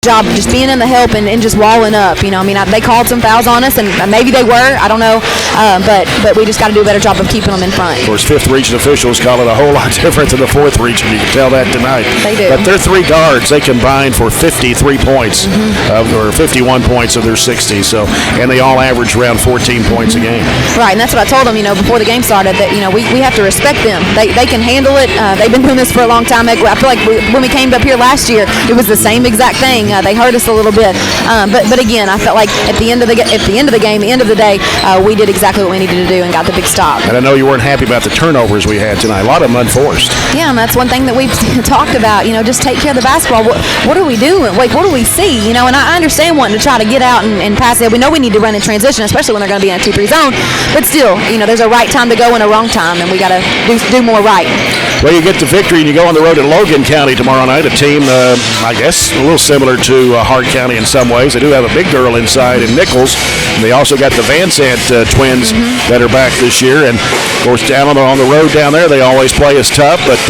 job just being in the help and just walling up. You know, I mean, they called some fouls on us, and maybe they were. I don't know. But we just got to do a better job of keeping them in front. Of course, 5th region officials call it a whole lot different than the 4th region. You can tell that tonight. They do. But their 3 guards, they combined for 53 points, or 51 points of their 60. So, and they all average around 14 points a game. Right, and that's what I told them, before the game started, that, we have to respect them. They can handle it. They've been doing this for a long time. I feel like when we came up here last year, it was the same exact thing. They hurt us a little bit, but again, I felt like at the end of the game, the end of the day, we did exactly what we needed to do and got the big stop. And I know you weren't happy about the turnovers we had tonight. A lot of them unforced. Yeah, and that's one thing that we've talked about. Just take care of the basketball. What are we doing? Like, what do we see? And I understand wanting to try to get out and pass it. We know we need to run in transition, especially when they're going to be in a 2-3 zone. But still, there's a right time to go and a wrong time, and we got to do more right. Well, you get the victory and you go on the road to Logan County tomorrow night, a team, I guess, a little similar to Hart County in some ways. They do have a big girl inside in Nichols, and they also got the Van Sant twins that are back this year. And, of course, down on the road down there, they always play us tough. But,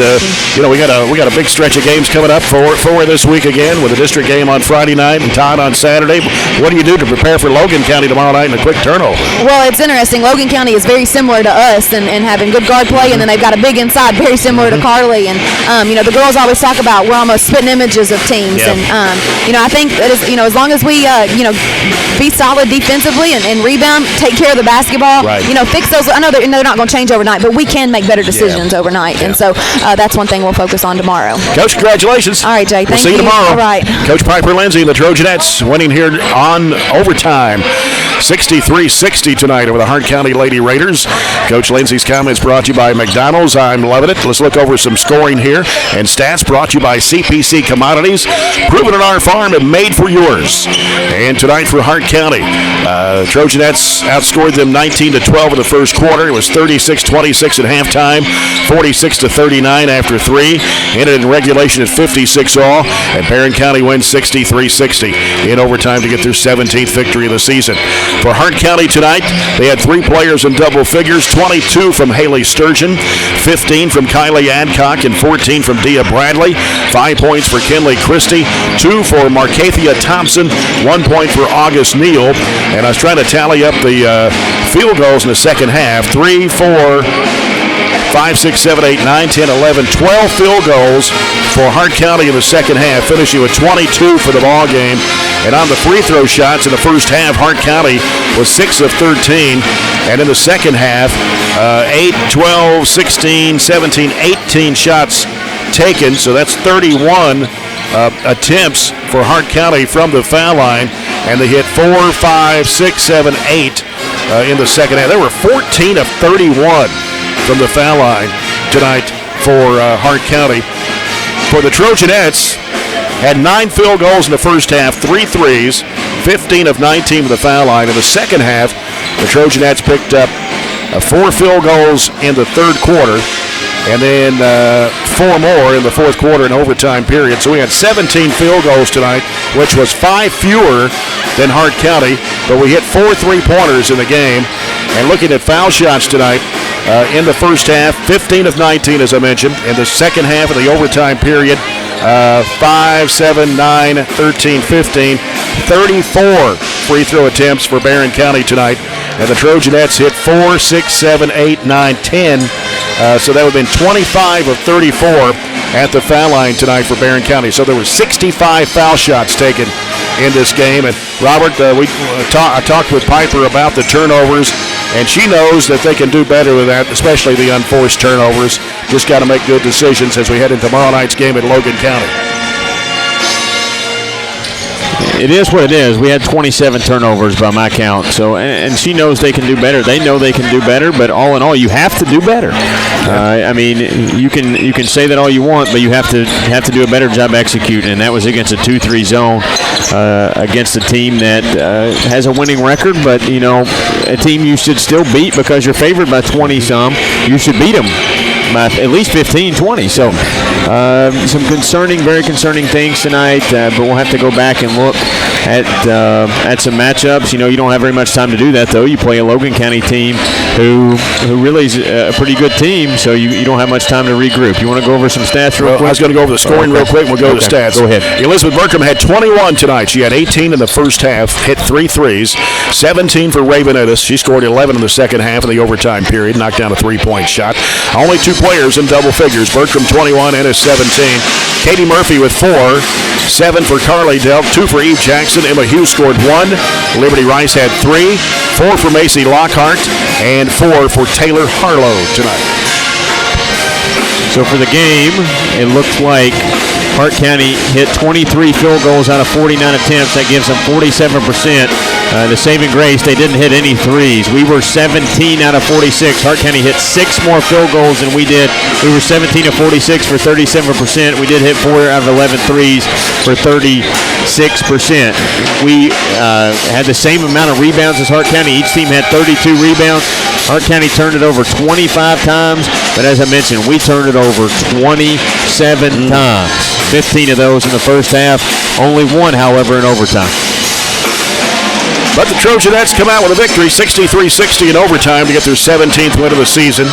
we got a big stretch of games coming up for this week again, with a district game on Friday night and Todd on Saturday. What do you do to prepare for Logan County tomorrow night in a quick turnover? Well, it's interesting. Logan County is very similar to us and having good guard play, and then they've got a big inside, very similar to Carly. And, the girls always talk about we're almost spitting images of teams. Yep. And, I think that is, as long as we, be solid defensively and rebound, take care of the basketball, right. Fix those. I know they're not going to change overnight, but we can make better decisions overnight. Yeah. And so that's one thing we'll focus on tomorrow. Coach, congratulations. All right, Jay. We'll see you tomorrow. All right. Coach Piper Lindsay and the Trojanettes winning here on overtime. 63-60 tonight over the Hart County Lady Raiders. Coach Lindsay's comments brought to you by McDonald's. I'm loving it. Let's look over some scoring here and stats brought to you by CPC Commodities. Proven on our farm and made for yours. And tonight for Hart County, Trojanettes outscored them 19-12 in the first quarter. It was 36-26 at halftime, 46-39 after 3. Ended in regulation at 56 all. And Barren County wins 63-60 in overtime to get their 17th victory of the season. For Hart County tonight, they had 3 players in double figures, 22 from Haley Sturgeon, 15 from Kylie Adcock, and 14 from Dia Bradley. 5 points for Kinley Christie, 2 for Marcathia Thompson, 1 point for August Neal. And I was trying to tally up the field goals in the second half. 3, 4, 5, 6, 7, 8, 9, 10, 11, 12 field goals for Hart County in the second half, finishing with 22 for the ball game. And on the free throw shots in the first half, Hart County was 6 of 13. And in the second half, 8, 12, 16, 17, 18 shots taken. So that's 31 attempts for Hart County from the foul line. And they hit 4, 5, 6, 7, 8 in the second half. They were 14 of 31 from the foul line tonight for Hart County. For the Trojanettes, had 9 field goals in the first half, 3 threes, 15 of 19 from the foul line. In the second half, the Trojanettes picked up 4 field goals in the third quarter, and then 4 more in the fourth quarter in overtime period. So we had 17 field goals tonight, which was 5 fewer than Hart County, but we hit 4 3-pointers in the game. And looking at foul shots tonight, in the first half, 15 of 19, as I mentioned. In the second half of the overtime period, 5, 7, 9, 13, 15, 34 free throw attempts for Barren County tonight. And the Trojanettes hit 4, 6, 7, 8, 9, 10. So that would have been 25 of 34 at the foul line tonight for Barren County. So there were 65 foul shots taken in this game. And Robert, I talked with Piper about the turnovers, and she knows that they can do better with that, especially the unforced turnovers. Just got to make good decisions as we head into tomorrow night's game at Logan County. It is what it is. We had 27 turnovers by my count. So, and she knows they can do better. They know they can do better, but all in all, you have to do better. I mean, you can say that all you want, but you have to do a better job executing. And that was against a 2-3 zone, against a team that has a winning record, but a team you should still beat because you're favored by 20 some. You should beat them by at least 15, 20. So some very concerning things tonight, but we'll have to go back and look at some matchups. You know, you don't have very much time to do that, though. You play a Logan County team who really is a pretty good team, so you don't have much time to regroup. You want to go over some stats real quick? I was going to go over the scoring real quick, and we'll go to the stats. Go ahead. Elizabeth Burkham had 21 tonight. She had 18 in the first half, hit 3 threes, 17 for Raven Ennis. She scored 11 in the second half in the overtime period, knocked down a 3-point shot. Only 2 players in double figures. Bertram 21, Ennis 17. Katie Murphy with 4, 7 for Carly Delp, 2 for Eve Jackson. Emma Hughes scored 1. Liberty Rice had 3, 4 for Macy Lockhart, and 4 for Taylor Harlow tonight. So for the game, it looks like Hart County hit 23 field goals out of 49 attempts. That gives them 47%. The saving grace, they didn't hit any threes. We were 17 out of 46. Hart County hit 6 more field goals than we did. We were 17 of 46 for 37%. We did hit 4 out of 11 threes for 36%. We had the same amount of rebounds as Hart County. Each team had 32 rebounds. Hart County turned it over 25 times, but as I mentioned, we turned it over 27 times. 15 of those in the first half, only 1, however, in overtime. But the Trojanettes come out with a victory, 63-60 in overtime to get their 17th win of the season.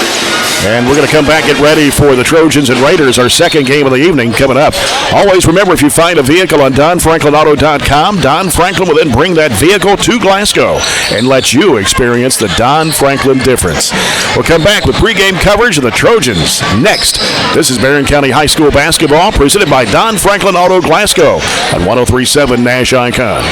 And we're going to come back, get ready for the Trojans and Raiders, our second game of the evening coming up. Always remember, if you find a vehicle on DonFranklinAuto.com, Don Franklin will then bring that vehicle to Glasgow and let you experience the Don Franklin difference. We'll come back with pregame coverage of the Trojans next. This is Barren County High School basketball presented by Don Franklin Auto Glasgow on 103.7 Nash Icon.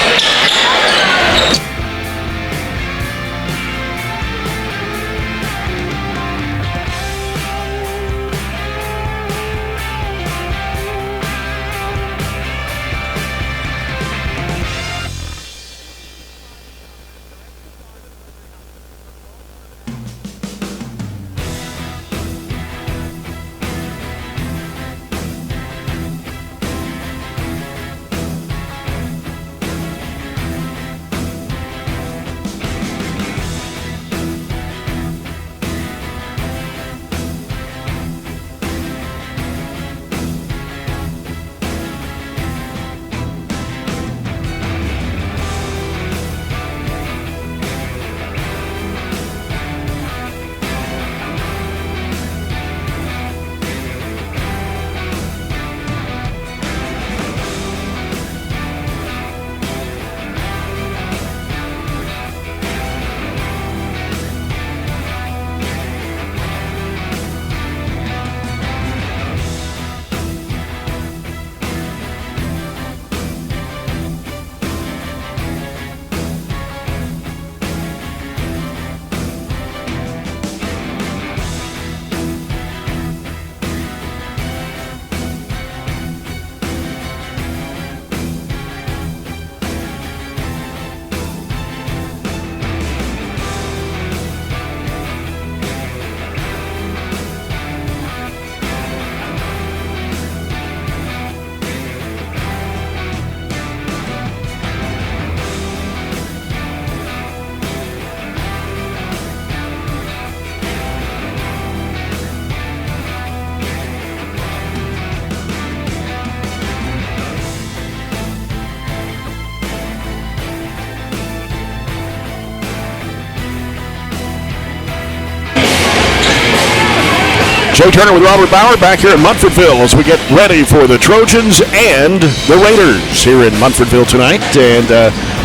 Joe Turner with Robert Bauer back here in Munfordville as we get ready for the Trojans and the Raiders here in Munfordville tonight. And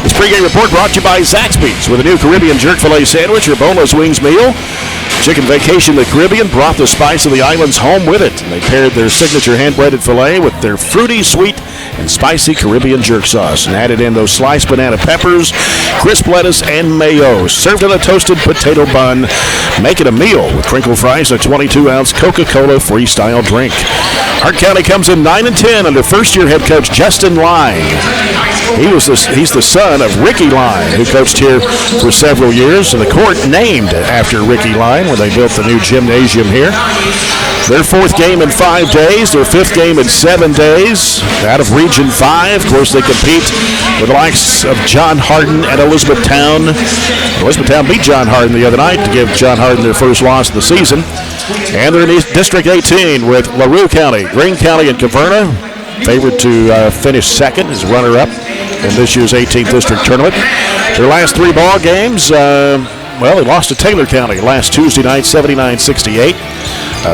this pregame report brought to you by Zaxby's with a new Caribbean jerk filet sandwich or boneless wings meal. Chicken Vacation the Caribbean brought the spice of the islands home with it. And they paired their signature hand-breaded filet with their fruity, sweet, and spicy Caribbean jerk sauce and added in those sliced banana peppers, crisp lettuce, and mayo. Served in a toasted potato bun. Make it a meal with crinkle fries and a 22-ounce Coca-Cola freestyle drink. Hart County comes in 9-10 under first-year head coach Justin Line. He's the son of Ricky Line, who coached here for several years, and the court named after Ricky Line when they built the new gymnasium here. Their fourth game in 5 days, their fifth game in 7 days. Out of Region 5, of course, they compete with the likes of John Hardin and Elizabethtown. Elizabethtown beat John Hardin the other night to give John Hardin their first loss of the season. And they're in District 18 with LaRue County, Greene County, and Caverna. Favored to finish second as runner-up in this year's 18th District Tournament. Their last 3 ball games, they lost to Taylor County last Tuesday night, 79-68.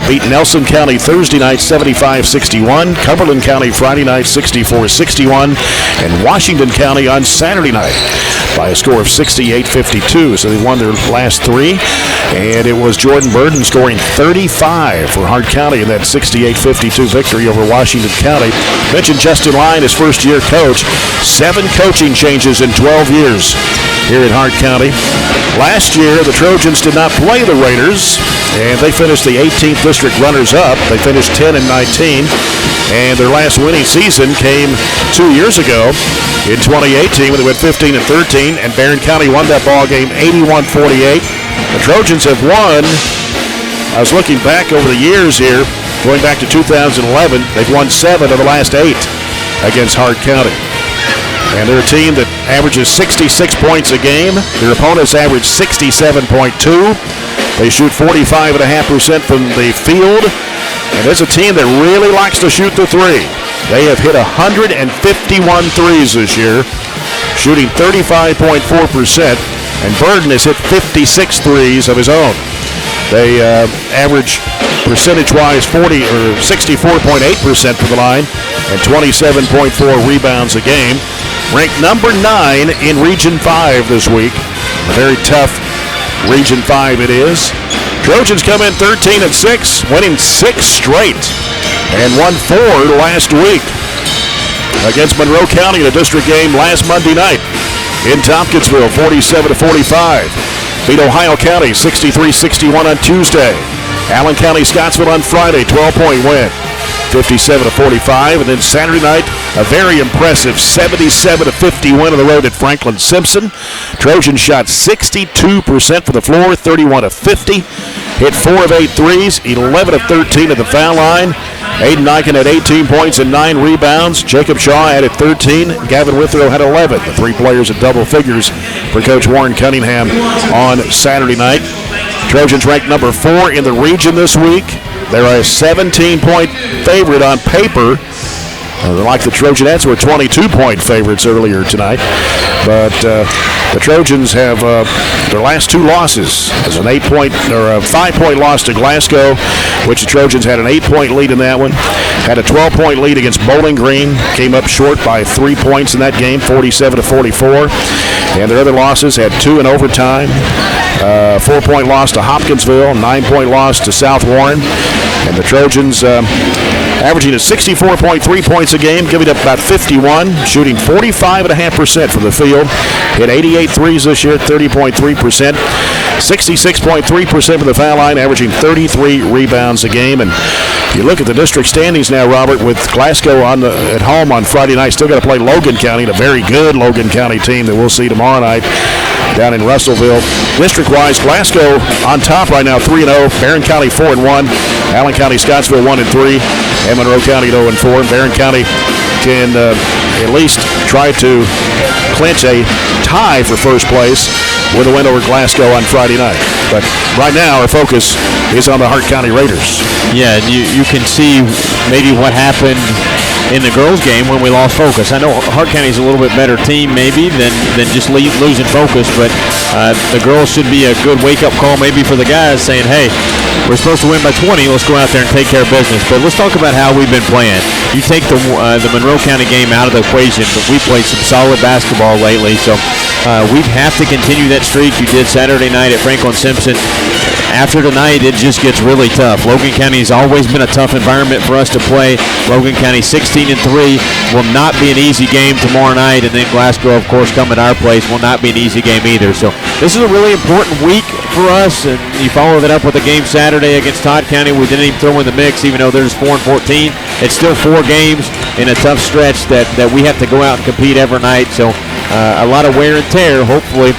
Beat Nelson County Thursday night, 75-61. Cumberland County Friday night, 64-61. And Washington County on Saturday night by a score of 68-52. So they won their last 3. And it was Jordan Burden scoring 35 for Hart County in that 68-52 victory over Washington County. Mentioned Justin Line, his first-year coach. 7 coaching changes in 12 years here in Hart County. Last year, the Trojans did not play the Raiders, and they finished the 18th District runners-up. They finished 10-19, and their last winning season came 2 years ago in 2018 when they went 15-13, and Barren County won that ball game 81-48. The Trojans have won, I was looking back over the years here, going back to 2011, they've won 7 of the last 8 against Hart County. And they're a team that averages 66 points a game. Their opponents average 67.2. They shoot 45.5% from the field. And it's a team that really likes to shoot the 3. They have hit 151 threes this year, shooting 35.4%. And Burden has hit 56 threes of his own. They average percentage-wise 64.8% from the line and 27.4 rebounds a game. Ranked number 9 in Region 5 this week. A very tough Region 5 it is. Trojans come in 13-6, winning 6 straight, and won 4 last week against Monroe County in a district game last Monday night in Tompkinsville, 47-45. Beat Ohio County 63-61 on Tuesday. Allen County Scottsville on Friday, 12-point win, 57-45. And then Saturday night, a very impressive 77-50 win on the road at Franklin Simpson. Trojans shot 62% from the floor, 31-50. Hit 4 of 8 threes, 11 of 13 at the foul line. Aiden Niken had 18 points and 9 rebounds. Jacob Shaw added 13. Gavin Withrow had 11. The 3 players at double figures for Coach Warren Cunningham on Saturday night. Trojans ranked number 4 in the region this week. They're a 17-point favorite on paper. Like the Trojanettes were 22-point favorites earlier tonight. But the Trojans have their last 2 losses as an 8-point or a 5-point loss to Glasgow, which the Trojans had an 8-point lead in that one. Had a 12-point lead against Bowling Green. Came up short by 3 points in that game, 47-44. And their other losses had 2 in overtime. 4-point loss to Hopkinsville, 9-point loss to South Warren. And the Trojans averaging at 64.3 points a game, giving up about 51, shooting 45.5% from the field. Hit 88 threes this year, 30.3%. 66.3% from the foul line, averaging 33 rebounds a game. And you look at the district standings now, Robert, with Glasgow at home on Friday night. Still got to play Logan County, a very good Logan County team that we'll see tomorrow night down in Russellville. District-wise, Glasgow on top right now, 3-0. Barren County 4-1. Allen County, Scottsville 1-3. And Monroe County 0-4. Barren County can at least try to clinch a tie for first place with a win over Glasgow on Friday night. But right now, our focus is on the Hart County Raiders. Yeah, you can see maybe what happened in the girls' game when we lost focus. I know Hart County's a little bit better team maybe than just losing focus, but the girls should be a good wake-up call maybe for the guys saying, hey, we're supposed to win by 20. Let's go out there and take care of business. But let's talk about how we've been playing. You take the Monroe County game out of the equation, but we played some solid basketball lately, so we have to continue that streak you did Saturday night at Franklin Simpson. After tonight, it just gets really tough. Logan County has always been a tough environment for us to play. Logan County 16-3 will not be an easy game tomorrow night, and then Glasgow, of course, coming to our place will not be an easy game either. So this is a really important week for us, and you follow that up with a game Saturday against Todd County. We didn't even throw in the mix, even though they're just 4-14. it's still 4 games in a tough stretch that we have to go out and compete every night. So a lot of wear and tear. Hopefully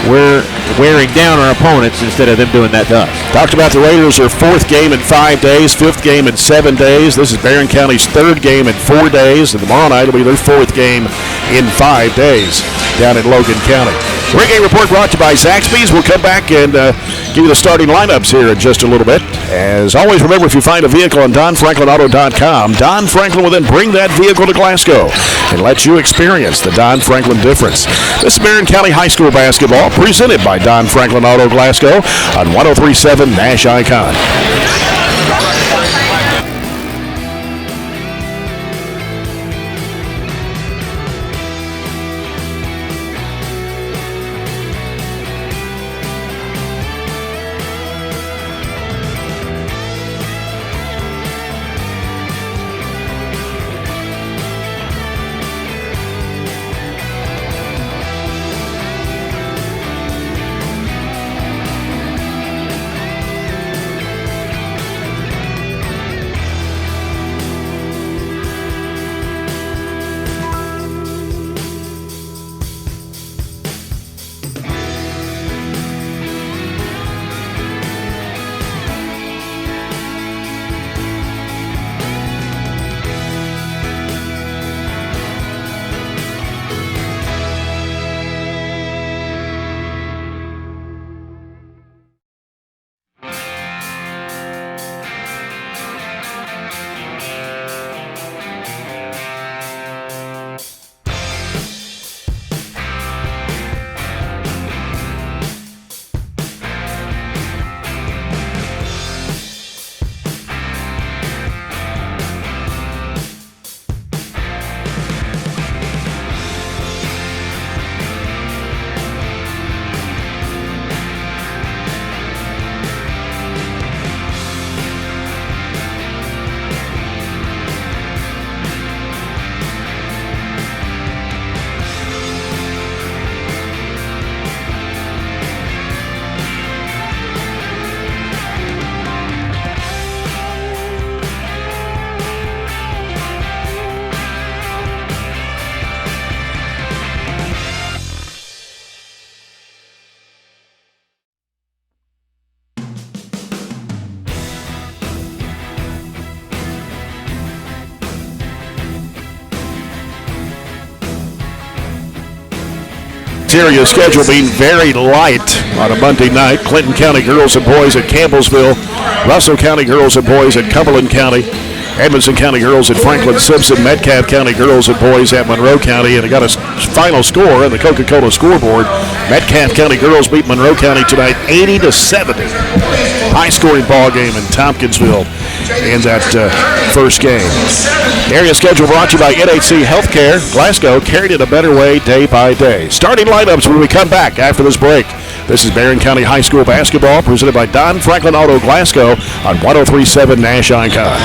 we're wearing down our opponents instead of them doing that to us. Talked about the Raiders, their 4th game in 5 days, 5th game in 7 days. This is Barren County's 3rd game in 4 days, and tomorrow night will be their 4th game in 5 days down in Logan County. Reggae Report brought to you by Zaxby's. We'll come back and give you the starting lineups here in just a little bit. As always, remember, if you find a vehicle on DonFranklinAuto.com, Don Franklin will then bring that vehicle to Glasgow and let you experience the Don Franklin difference. This is Barren County High School basketball presented by Don Franklin Auto Glasgow on 103.7 Nash Icon. Area schedule being very light on a Monday night. Clinton County girls and boys at Campbellsville, Russell County girls and boys at Cumberland County, Edmonson County girls at Franklin Simpson, Metcalf County girls and boys at Monroe County, and it got a final score on the Coca-Cola scoreboard. Metcalf County girls beat Monroe County tonight 80-70. High-scoring ball game in Tompkinsville in that first game. Area schedule brought to you by NHC Healthcare. Glasgow carried it a better way day by day. Starting lineups when we come back after this break. This is Barren County High School basketball presented by Don Franklin Auto Glasgow on 103.7 Nash Icon.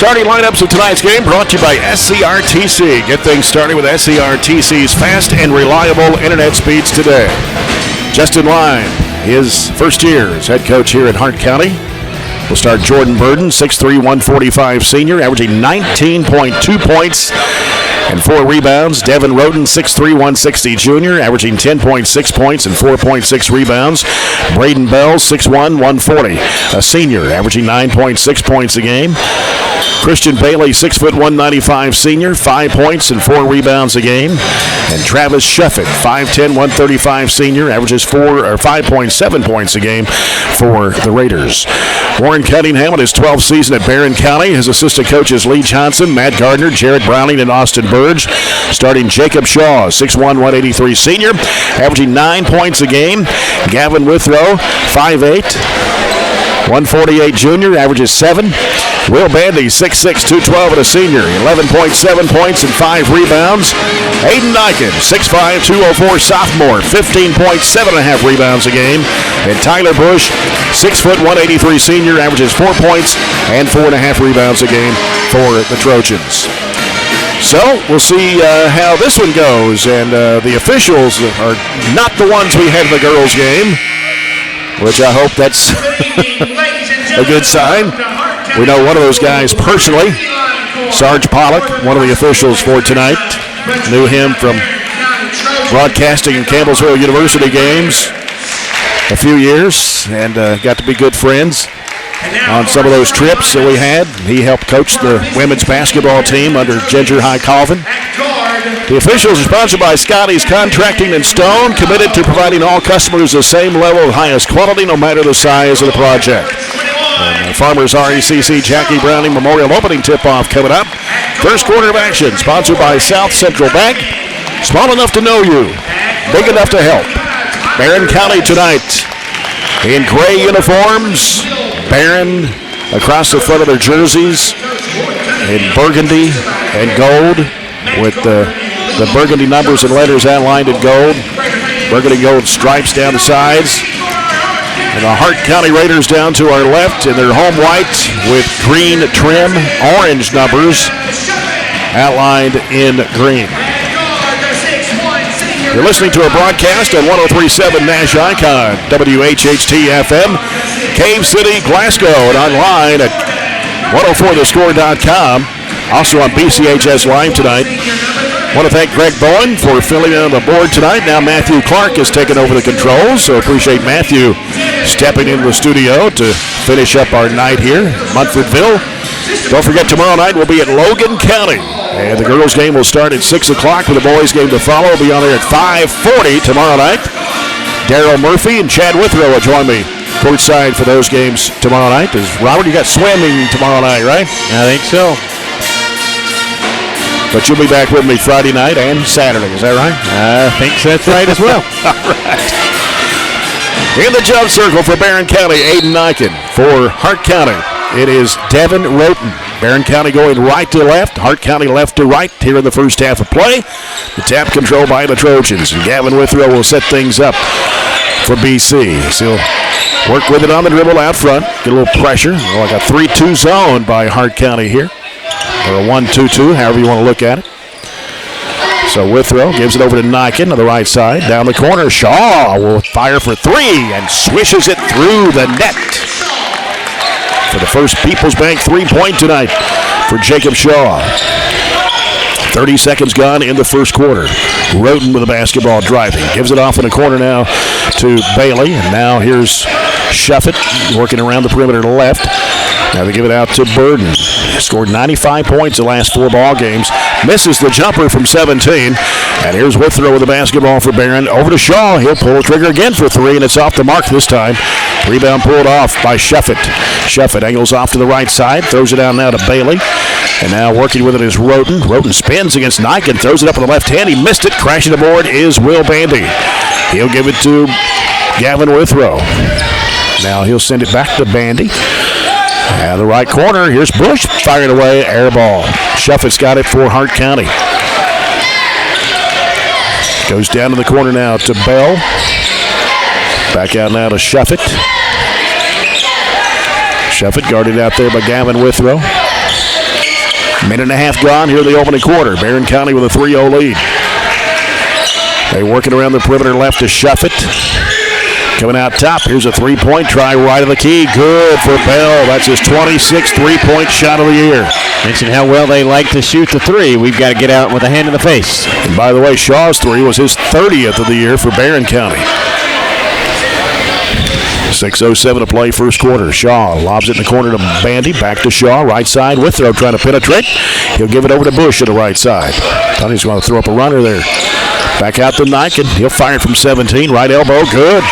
Starting lineups of tonight's game brought to you by SCRTC. Get things started with SCRTC's fast and reliable internet speeds today. Justin Line, his first year as head coach here at Hart County. We'll start Jordan Burden, 6'3", 145 senior, averaging 19.2 points and 4 rebounds. Devin Roden, 6'3", 160 junior, averaging 10.6 points and 4.6 rebounds. Braden Bell, 6'1", 140, a senior, averaging 9.6 points a game. Christian Bailey, 6 foot 195 senior, 5 points and 4 rebounds a game. And Travis Shuffett, 5'10", 135 senior, averages 5.7 points a game for the Raiders. Warren Cunningham in his 12th season at Barren County. His assistant coaches Lee Johnson, Matt Gardner, Jared Browning, and Austin Burge. Starting Jacob Shaw, 6'1", 183 senior, averaging 9 points a game. Gavin Withrow, 5'8", 148 junior, averages 7. Will Bandy, 6'6", 212 and a senior, 11.7 points and 5 rebounds. Aiden Nyken, 6'5", 204 sophomore, 15.7 rebounds a game. And Tyler Bush, 6 foot 183 senior, averages 4 points and 4.5 rebounds a game for the Trojans. So we'll see how this one goes. And the officials are not the ones we had in the girls' game, which I hope that's a good sign. We know one of those guys personally, Sarge Pollock, one of the officials for tonight. Knew him from broadcasting in Campbellsville University games a few years and got to be good friends on some of those trips that we had. He helped coach the women's basketball team under Ginger High Colvin. The officials are sponsored by Scotty's Contracting and Stone, committed to providing all customers the same level of highest quality no matter the size of the project. And Farmers RECC Jackie Browning Memorial Opening Tip-Off coming up. First quarter of action, sponsored by South Central Bank. Small enough to know you, big enough to help. Barren County tonight in gray uniforms. Barren across the front of their jerseys in burgundy and gold with the burgundy numbers and letters outlined in gold. Burgundy gold stripes down the sides. And the Hart County Raiders down to our left in their home white with green trim, orange numbers outlined in green. You're listening to a broadcast on 103.7 Nash Icon, WHHT-FM, Cave City, Glasgow, and online at 104thescore.com. Also on BCHS Live tonight. I want to thank Greg Bowen for filling in on the board tonight. Now Matthew Clark has taken over the controls, so appreciate Matthew stepping into the studio to finish up our night here in Munfordville. Don't forget, tomorrow night we'll be at Logan County, and the girls' game will start at 6 o'clock with the boys' game to follow. We'll be on there at 5:40 tomorrow night. Daryl Murphy and Chad Withrow will join me courtside for those games tomorrow night. Robert, you got swimming tomorrow night, right? I think so. But you'll be back with me Friday night and Saturday, is that right? I think that's right as well. All right. In the jump circle for Barren County, Aiden Nyken. For Hart County, it is Devin Roten. Barren County going right to left, Hart County left to right here in the first half of play. The tap control by the Trojans. And Gavin Withrow will set things up for BC. So he'll work with it on the dribble out front, get a little pressure, like a 3-2 zone by Hart County here. Or a 1-2-2, however you want to look at it. So Withrow gives it over to Nyken on the right side. Down the corner, Shaw will fire for 3 and swishes it through the net. For the first People's Bank 3-point tonight for Jacob Shaw. 30 seconds gone in the first quarter. Roden with the basketball driving. Gives it off in the corner now to Bailey. And now here's Shuffett working around the perimeter to the left. Now they give it out to Burden. Scored 95 points the last 4 ball games. Misses the jumper from 17. And here's Withrow with the basketball for Barren. Over to Shaw. He'll pull the trigger again for 3, and it's off the mark this time. Rebound pulled off by Shuffett. Shuffett angles off to the right side. Throws it down now to Bailey. And now working with it is Roden. Roden spins against Nyken. Throws it up on the left hand. He missed it. Crashing the board is Will Bandy. He'll give it to Gavin Withrow. Now he'll send it back to Bandy. And the right corner, here's Bush firing away, air ball. Shuffett's got it for Hart County. Goes down to the corner now to Bell. Back out now to Shuffett. Shuffett guarded out there by Gavin Withrow. Minute and a half gone here in the opening quarter. Barren County with a 3-0 lead. They working around the perimeter left to Shuffett. Coming out top, here's a three-point try right of the key. Good for Bell. That's his 26th three-point shot of the year. Mentioned how well they like to shoot the three. We've got to get out with a hand in the face. And by the way, Shaw's three was his 30th of the year for Barren County. 6:07 to play first quarter. Shaw lobs it in the corner to Bandy. Back to Shaw. Right side. Withrow trying to penetrate. He'll give it over to Bush on the right side. Thought he was going to throw up a runner there. Back out to Niken. He'll fire it from 17. Right elbow. Good.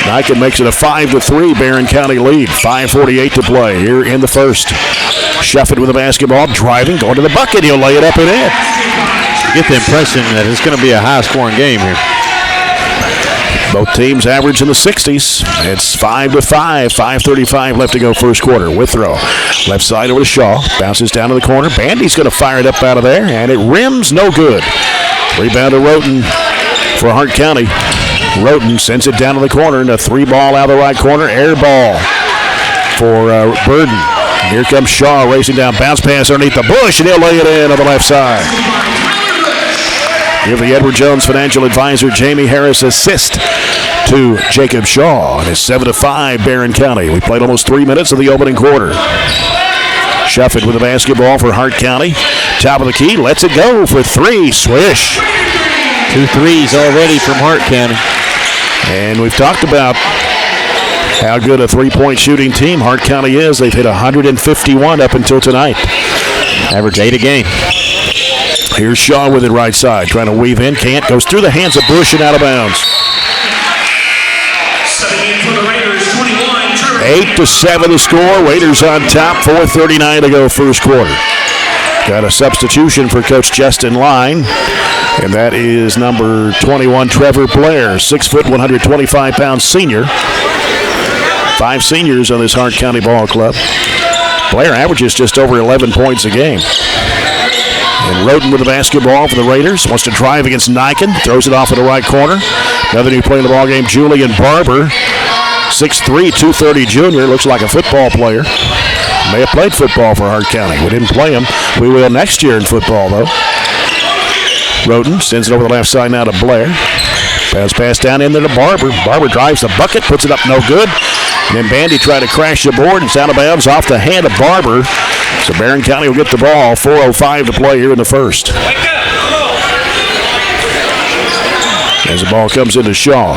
Niken makes it a 5-3 Barren County lead. 5:48 to play here in the first. Shuffett with the basketball. Driving. Going to the bucket. He'll lay it up and in. You get the impression that it's going to be a high-scoring game here. Both teams average in the 60s. It's 5-5. 5:35 left to go first quarter. Withrow. Left side over to Shaw. Bounces down to the corner. Bandy's going to fire it up out of there, and it rims no good. Rebound to Roten for Hart County. Roten sends it down to the corner, and a three ball out of the right corner. Air ball for Burden. Here comes Shaw racing down. Bounce pass underneath the bush, and he'll lay it in on the left side. Give the Edward Jones financial advisor Jamie Harris assist to Jacob Shaw. And it's 7-5 Barren County. We played almost 3 minutes of the opening quarter. Shuffett with the basketball for Hart County. Top of the key, lets it go for three. Swish. 2 threes already from Hart County. And we've talked about how good a three-point shooting team Hart County is. They've hit 151 up until tonight. Average 8 a game. Here's Shaw with it right side. Trying to weave in. Can't. Goes through the hands of Bush and out of bounds. 8-7 the score. Waiters on top. 4:39 to go first quarter. Got a substitution for Coach Justin Line. And that is number 21, Trevor Blair. 6 foot, 125-pound senior. 5 seniors on this Hart County ball club. Blair averages just over 11 points a game. And Roten with the basketball for the Raiders. Wants to drive against Niken. Throws it off in the right corner. Another new player in the ball game, Julian Barber. 6'3", 230 junior. Looks like a football player. May have played football for Hart County. We didn't play him. We will next year in football, though. Roten sends it over the left side now to Blair. Pass down in there to Barber. Barber drives the bucket, puts it up no good. And then Bandy tried to crash the board. It's out of bounds off the hand of Barber. So Barren County will get the ball. 4:05 to play here in the first. As the ball comes into Shaw.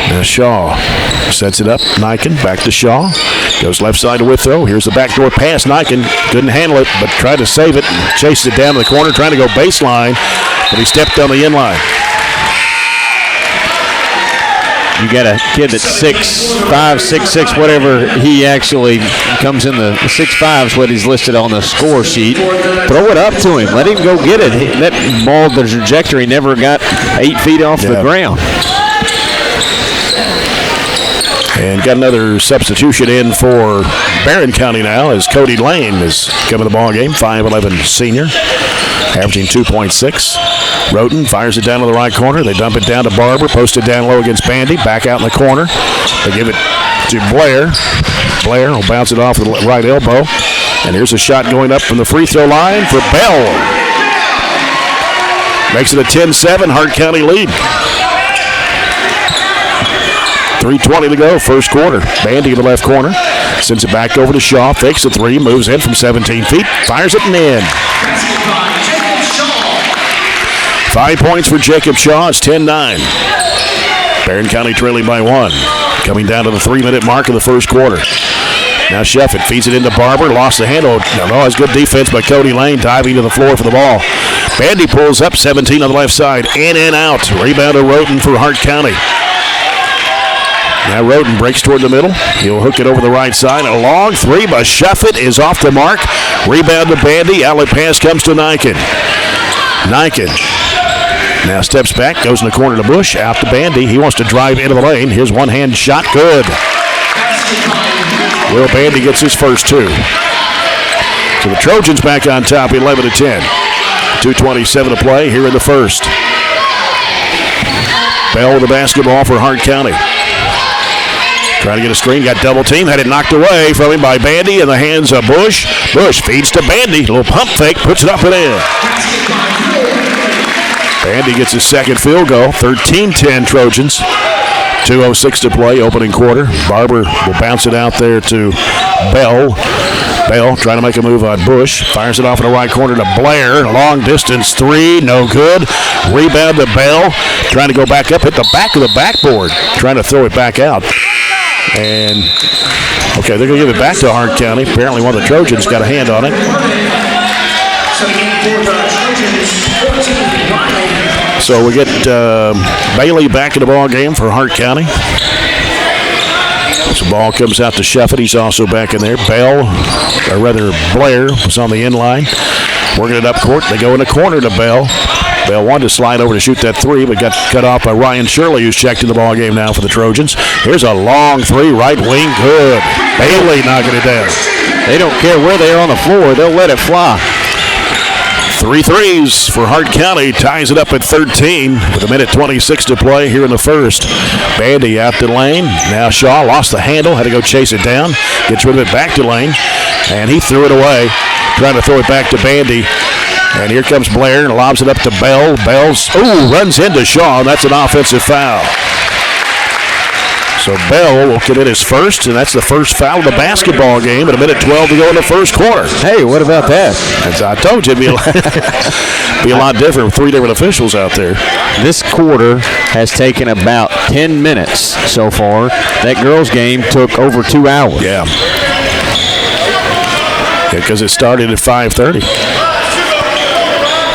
Now Shaw sets it up. Niken back to Shaw. Goes left side to Withrow. Here's the backdoor pass. Niken couldn't handle it, but tried to save it. Chases it down to the corner, trying to go baseline, but he stepped on the inline. You got a kid that's 6'5", 6'6", whatever he actually comes in the 6'5" is what he's listed on the score sheet. Throw it up to him. Let him go get it. That ball, the trajectory never got 8 feet off the ground. And got another substitution in for Barren County now as Cody Lane is coming to the ball game. 5'11" senior, averaging 2.6. Roten fires it down to the right corner. They dump it down to Barber. Posted down low against Bandy. Back out in the corner. They give it to Blair. Blair will bounce it off with the right elbow. And here's a shot going up from the free throw line for Bell. Makes it a 10-7 Hart County lead. 3:20 to go, first quarter. Bandy in the left corner. Sends it back over to Shaw. Fakes a three. Moves in from 17 feet. Fires it and in. 5 points for Jacob Shaw. It's 10-9. Barren County trailing by 1. Coming down to the 3-minute mark of the first quarter. Now Shuffett feeds it into Barber. Lost the handle. No, it's good defense by Cody Lane diving to the floor for the ball. Bandy pulls up 17 on the left side. In and out. Rebound to Roten for Hart County. Now Roten breaks toward the middle. He'll hook it over the right side. A long three by Shuffett is off the mark. Rebound to Bandy. Outlet pass comes to Niken. Niken now steps back, goes in the corner to Bush. Out to Bandy. He wants to drive into the lane. His one-hand shot, good. Will Bandy gets his first two. So the Trojans back on top, 11-10. 2:27 to play here in the first. Bell with the basketball for Hart County. Trying to get a screen, got double team, had it knocked away from him by Bandy in the hands of Bush. Bush feeds to Bandy, little pump fake, puts it up and in. Bandy gets his second field goal, 13-10 Trojans. 2:06 to play, opening quarter. Barber will bounce it out there to Bell. Bell trying to make a move on Bush. Fires it off in the right corner to Blair. Long distance three, no good. Rebound to Bell. Trying to go back up, hit the back of the backboard. Trying to throw it back out. And, okay, they're going to give it back to Hart County. Apparently one of the Trojans got a hand on it. So we get Bailey back in the ball game for Hart County. So the ball comes out to Shuffett. He's also back in there. Bell, or rather Blair, was on the end line. Working it up court. They go in the corner to Bell. Bell wanted to slide over to shoot that three, but got cut off by Ryan Shirley, who's checked in the ball game now for the Trojans. Here's a long three, right wing, good. Bailey knocking it down. They don't care where they are on the floor. They'll let it fly. 3 threes for Hart County, ties it up at 13 with 1:26 to play here in the first. Bandy out to Lane. Now Shaw lost the handle, had to go chase it down. Gets rid of it back to Lane, and he threw it away, trying to throw it back to Bandy. And here comes Blair and lobs it up to Bell. Bell's, runs into Shaw, and that's an offensive foul. So Bell will commit his first, and that's the first foul of the basketball game at 1:12 to go in the first quarter. Hey, what about that? As I told you, it'd be a lot different with 3 different officials out there. This quarter has taken about 10 minutes so far. That girls' game took over 2 hours. Yeah. Because it started at 5:30.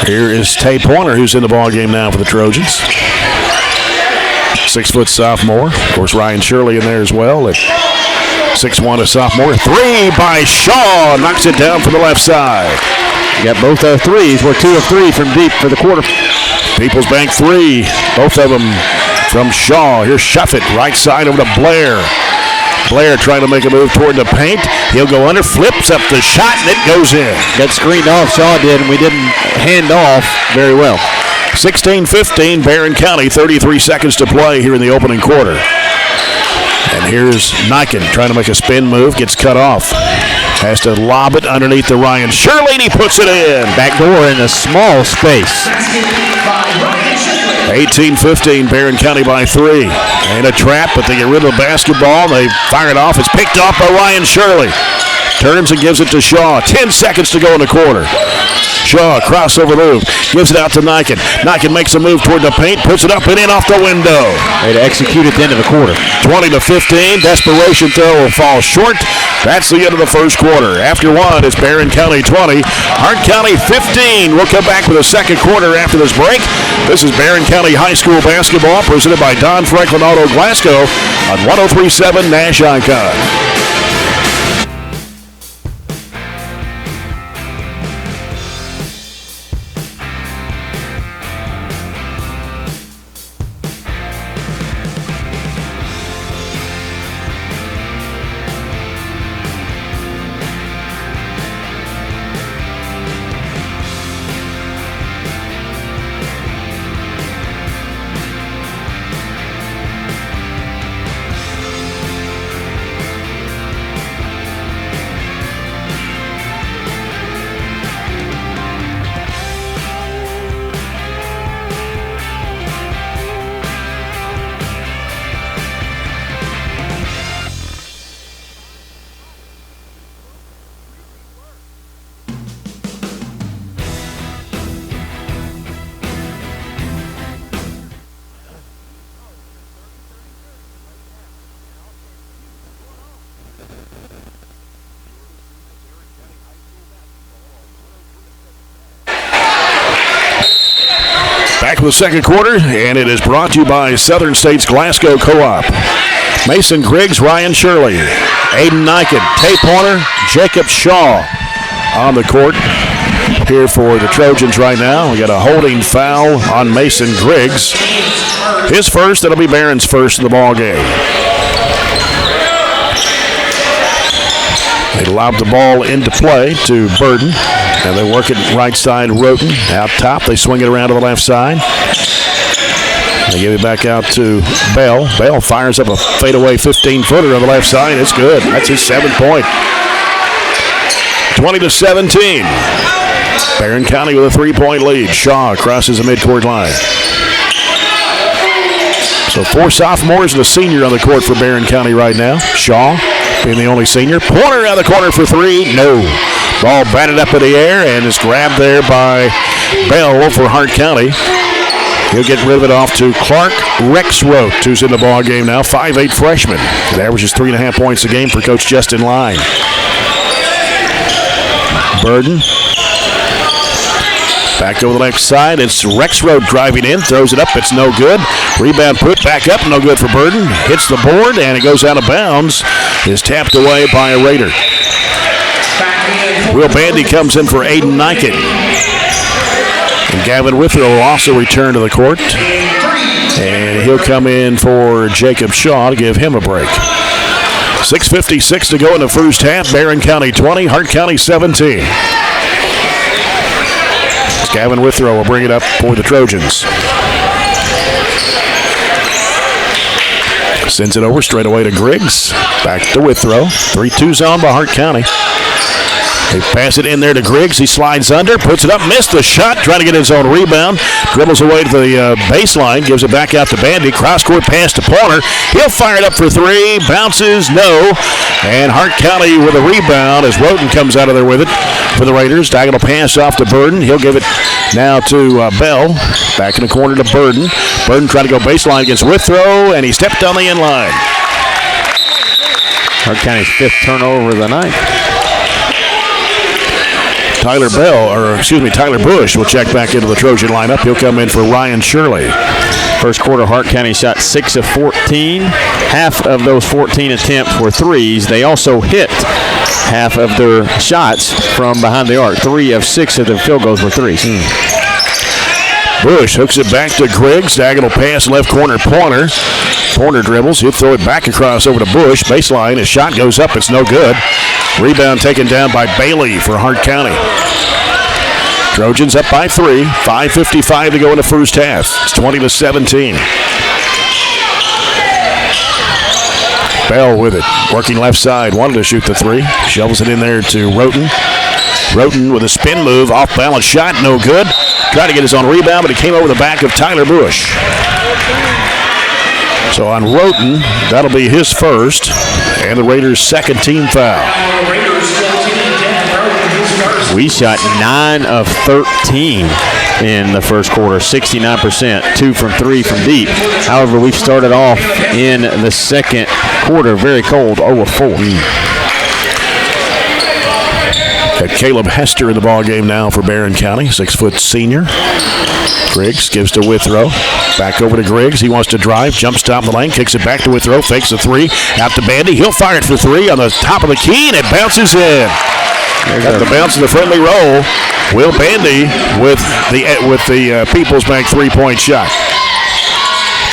Here is Tay Pointer, who's in the ball game now for the Trojans. 6-foot sophomore. Of course, Ryan Shirley in there as well. At 6'1", a sophomore. Three by Shaw. Knocks it down from the left side. Got both our threes. We're 2 of 3 from deep for the quarter. People's Bank three. Both of them from Shaw. Here's Shuffett. Right side over to Blair. Blair trying to make a move toward the paint. He'll go under, flips up the shot, and it goes in. Got screened off, Shaw did, and we didn't hand off very well. 16-15, Barren County, 33 seconds to play here in the opening quarter. And here's Niken trying to make a spin move, gets cut off. Has to lob it underneath the Ryan Shirley, and he puts it in. Backdoor in a small space. 18-15, Barren County by 3. Ain't a trap, but they get rid of the basketball. They fire it off. It's picked off by Ryan Shirley. Turns and gives it to Shaw. 10 seconds to go in the quarter. Shaw, crossover move, gives it out to Niken. Niken makes a move toward the paint, puts it up and in off the window. Way to execute at the end of the quarter. 20-15, desperation throw will fall short. That's the end of the first quarter. After one, it's Barren County 20, Hart County 15. We'll come back with a second quarter after this break. This is Barren County High School basketball presented by Don Franklin Auto Glasgow on 103.7 Nash Icon. Back with the second quarter, and it is brought to you by Southern States Glasgow Co-op. Mason Griggs, Ryan Shirley, Aiden Niken, Tay Pointer, Jacob Shaw on the court here for the Trojans right now. We got a holding foul on Mason Griggs. His first, that'll be Barron's first in the ball game. They lob the ball into play to Burden. And they work it right side, Roten. Out top, they swing it around to the left side. They give it back out to Bell. Bell fires up a fadeaway 15-footer on the left side. It's good. That's his 7th point. 20-17. Barren County with a 3-point lead. Shaw crosses the midcourt line. So 4 sophomores and a senior on the court for Barren County right now. Shaw being the only senior. Pointer out of the corner for 3. No. Ball batted up in the air and is grabbed there by Bell for Hart County. He'll get rid of it off to Clark Rexroth, who's in the ball game now. 5'8" freshman. It averages 3.5 points a game for Coach Justin Line. Burden. Back over the left side. It's Rexroth driving in. Throws it up. It's no good. Rebound put back up. No good for Burden. Hits the board and it goes out of bounds. Is tapped away by a Raider. Will Bandy comes in for Aiden Nyken. And Gavin Withrow will also return to the court. And he'll come in for Jacob Shaw to give him a break. 6:56 to go in the first half. Barren County 20, Hart County 17. Gavin Withrow will bring it up for the Trojans. Sends it over straight away to Griggs. Back to Withrow. 3-2 zone by Hart County. They pass it in there to Griggs. He slides under, puts it up, missed the shot, trying to get his own rebound. Dribbles away to the baseline, gives it back out to Bandy. Cross-court pass to Pointer. He'll fire it up for 3. Bounces, no. And Hart County with a rebound as Roten comes out of there with it for the Raiders. Diagonal pass off to Burden. He'll give it now to Bell. Back in the corner to Burden. Burden trying to go baseline against Withrow, and he stepped on the end line. Hart County's 5th turnover of the night. Tyler Bush will check back into the Trojan lineup. He'll come in for Ryan Shirley. First quarter, Hart County shot 6 of 14. Half of those 14 attempts were threes. They also hit half of their shots from behind the arc. 3 of 6 of their field goals were threes. Bush hooks it back to Griggs. Diagonal pass, left corner, Pointer. Pointer dribbles. He'll throw it back across over to Bush. Baseline. His shot goes up. It's no good. Rebound taken down by Bailey for Hart County. Trojans up by 3. 5:55 to go in the first half. It's 20-17. Bell with it. Working left side. Wanted to shoot the 3. Shovels it in there to Roten. Roten with a spin move. Off balance shot. No good. Tried to get his own rebound, but it came over the back of Tyler Bush. So on Roten, that'll be his first, and the Raiders' second team foul. We shot 9 of 13 in the first quarter, 69%, 2 from 3 from deep. However, we've started off in the second quarter very cold, 0 of 4. Got Caleb Hester in the ball game now for Barren County, 6-foot senior. Griggs gives to Withrow. Back over to Griggs. He wants to drive. Jumps top of the lane. Kicks it back to Withrow. Fakes a 3. Out to Bandy. He'll fire it for 3 on the top of the key, and it bounces in. Got the bounce of the friendly roll. Will Bandy with the People's Bank 3-point shot.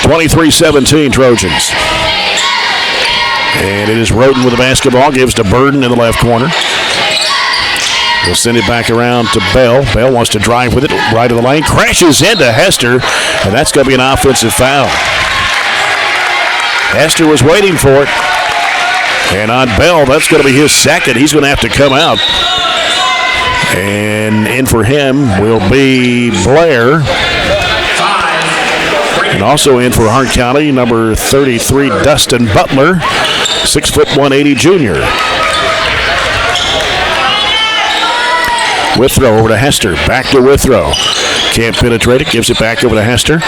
23-17 Trojans. And it is Roten with the basketball. Gives to Burden in the left corner. We'll send it back around to Bell. Bell wants to drive with it right of the lane. Crashes into Hester, and that's going to be an offensive foul. Hester was waiting for it. And on Bell, that's going to be his second. He's going to have to come out. And in for him will be Blair. And also in for Hart County, number 33, Dustin Butler, 6'1", 180 junior. Withrow over to Hester. Back to Withrow. Can't penetrate it. Gives it back over to Hester.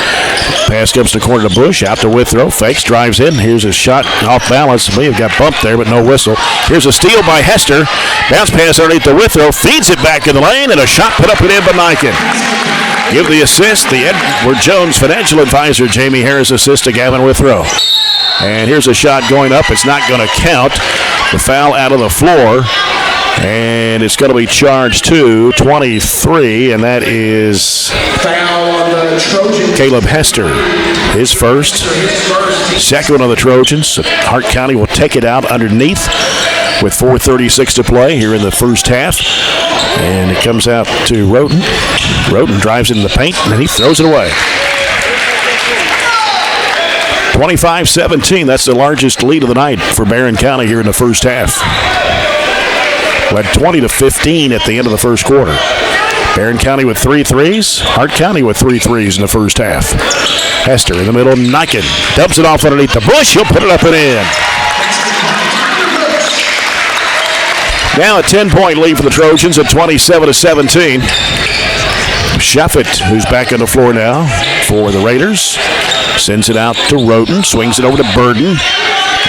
Pass comes to corner to Bush. Out to Withrow. Fakes. Drives in. Here's a shot off balance. May have got bumped there, but no whistle. Here's a steal by Hester. Bounce pass underneath to Withrow. Feeds it back in the lane, and a shot put up and in by Nyken. Give the assist. The Edward Jones financial advisor, Jamie Harris, assist to Gavin Withrow. And here's a shot going up. It's not going to count. The foul out of the floor. And it's going to be charged to 23, and that is Caleb Hester. His first. Second on the Trojans. Hart County will take it out underneath with 4:36 to play here in the first half. And it comes out to Roten. Roten drives into the paint, and he throws it away. 25-17. That's the largest lead of the night for Barren County here in the first half. Led 20-15 at the end of the first quarter. Barren County with 3 threes. Hart County with 3 threes in the first half. Hester in the middle. Niken dumps it off underneath the bush. He'll put it up and in. Now a 10-point lead for the Trojans at 27-17. Sheffett, who's back on the floor now for the Raiders, sends it out to Roden. Swings it over to Burden.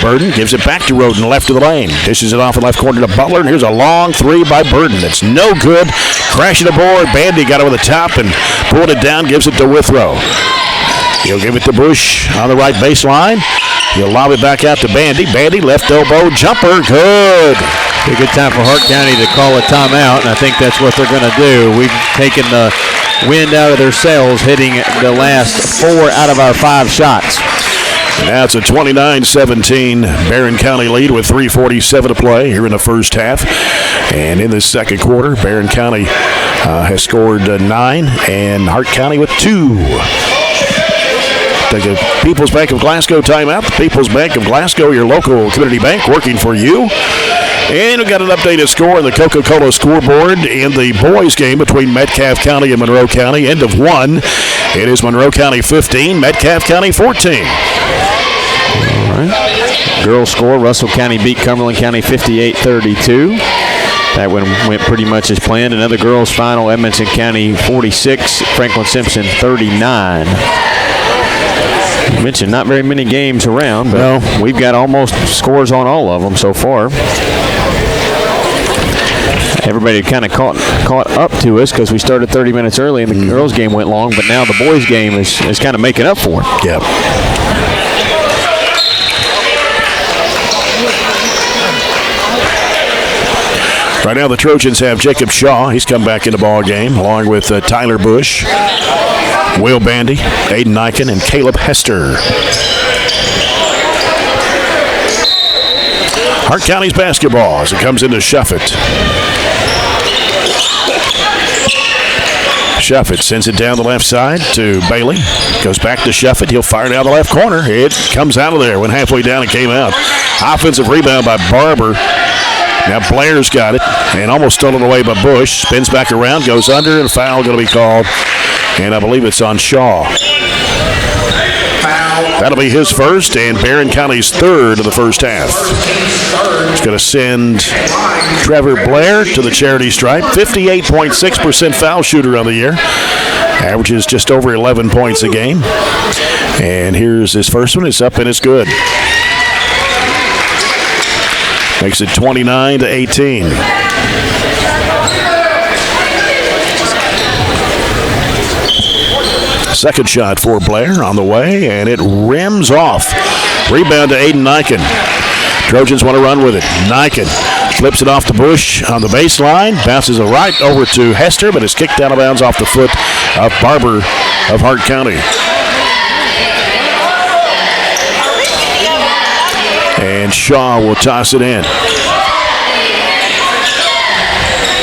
Burden gives it back to Roden, left of the lane. Dishes it off in left corner to Butler, and here's a long three by Burden. It's no good. Crashing the board. Bandy got over the top and pulled it down, gives it to Withrow. He'll give it to Bush on the right baseline. He'll lob it back out to Bandy. Bandy, left elbow jumper, good. A good time for Hart County to call a timeout, and I think that's what they're going to do. We've taken the wind out of their sails, hitting the last 4 out of our 5 shots. Now it's a 29-17 Barren County lead with 3:47 to play here in the first half. And in this second quarter, Barren County has scored 9 and Hart County with 2. Take a People's Bank of Glasgow timeout. The People's Bank of Glasgow, your local community bank, working for you. And we've got an updated score on the Coca-Cola scoreboard in the boys game between Metcalfe County and Monroe County. End of 1. It is Monroe County 15, Metcalfe County 14. All right. Girls score, Russell County beat Cumberland County 58-32. That one went pretty much as planned. Another girls final, Edmonson County 46, Franklin Simpson 39. You mentioned not very many games around, but we've got almost scores on all of them so far. Everybody kind of caught up to us because we started 30 minutes early and the girls' game went long, but now the boys' game is kind of making up for it. Yep. Right now the Trojans have Jacob Shaw. He's come back in the ball game along with Tyler Bush, Will Bandy, Aiden Niken, and Caleb Hester. Hart County's basketball as it comes into Sheffett. Sheffett sends it down the left side to Bailey. Goes back to Sheffett. He'll fire down the left corner. It comes out of there. Went halfway down and came out. Offensive rebound by Barber. Now Blair's got it and almost stolen away by Bush. Spins back around, goes under, and a foul going to be called. And I believe it's on Shaw. That'll be his first and Barren County's third of the first half. It's going to send Trevor Blair to the charity stripe. 58.6% foul shooter on the year. Averages just over 11 points a game. And here's his first one. It's up and it's good. Makes it 29-18. Second shot for Blair on the way, and it rims off. Rebound to Aiden Niken. Trojans want to run with it. Niken flips it off to Bush on the baseline. Bounces it right over to Hester, but it's kicked out of bounds off the foot of Barber of Hart County. And Shaw will toss it in.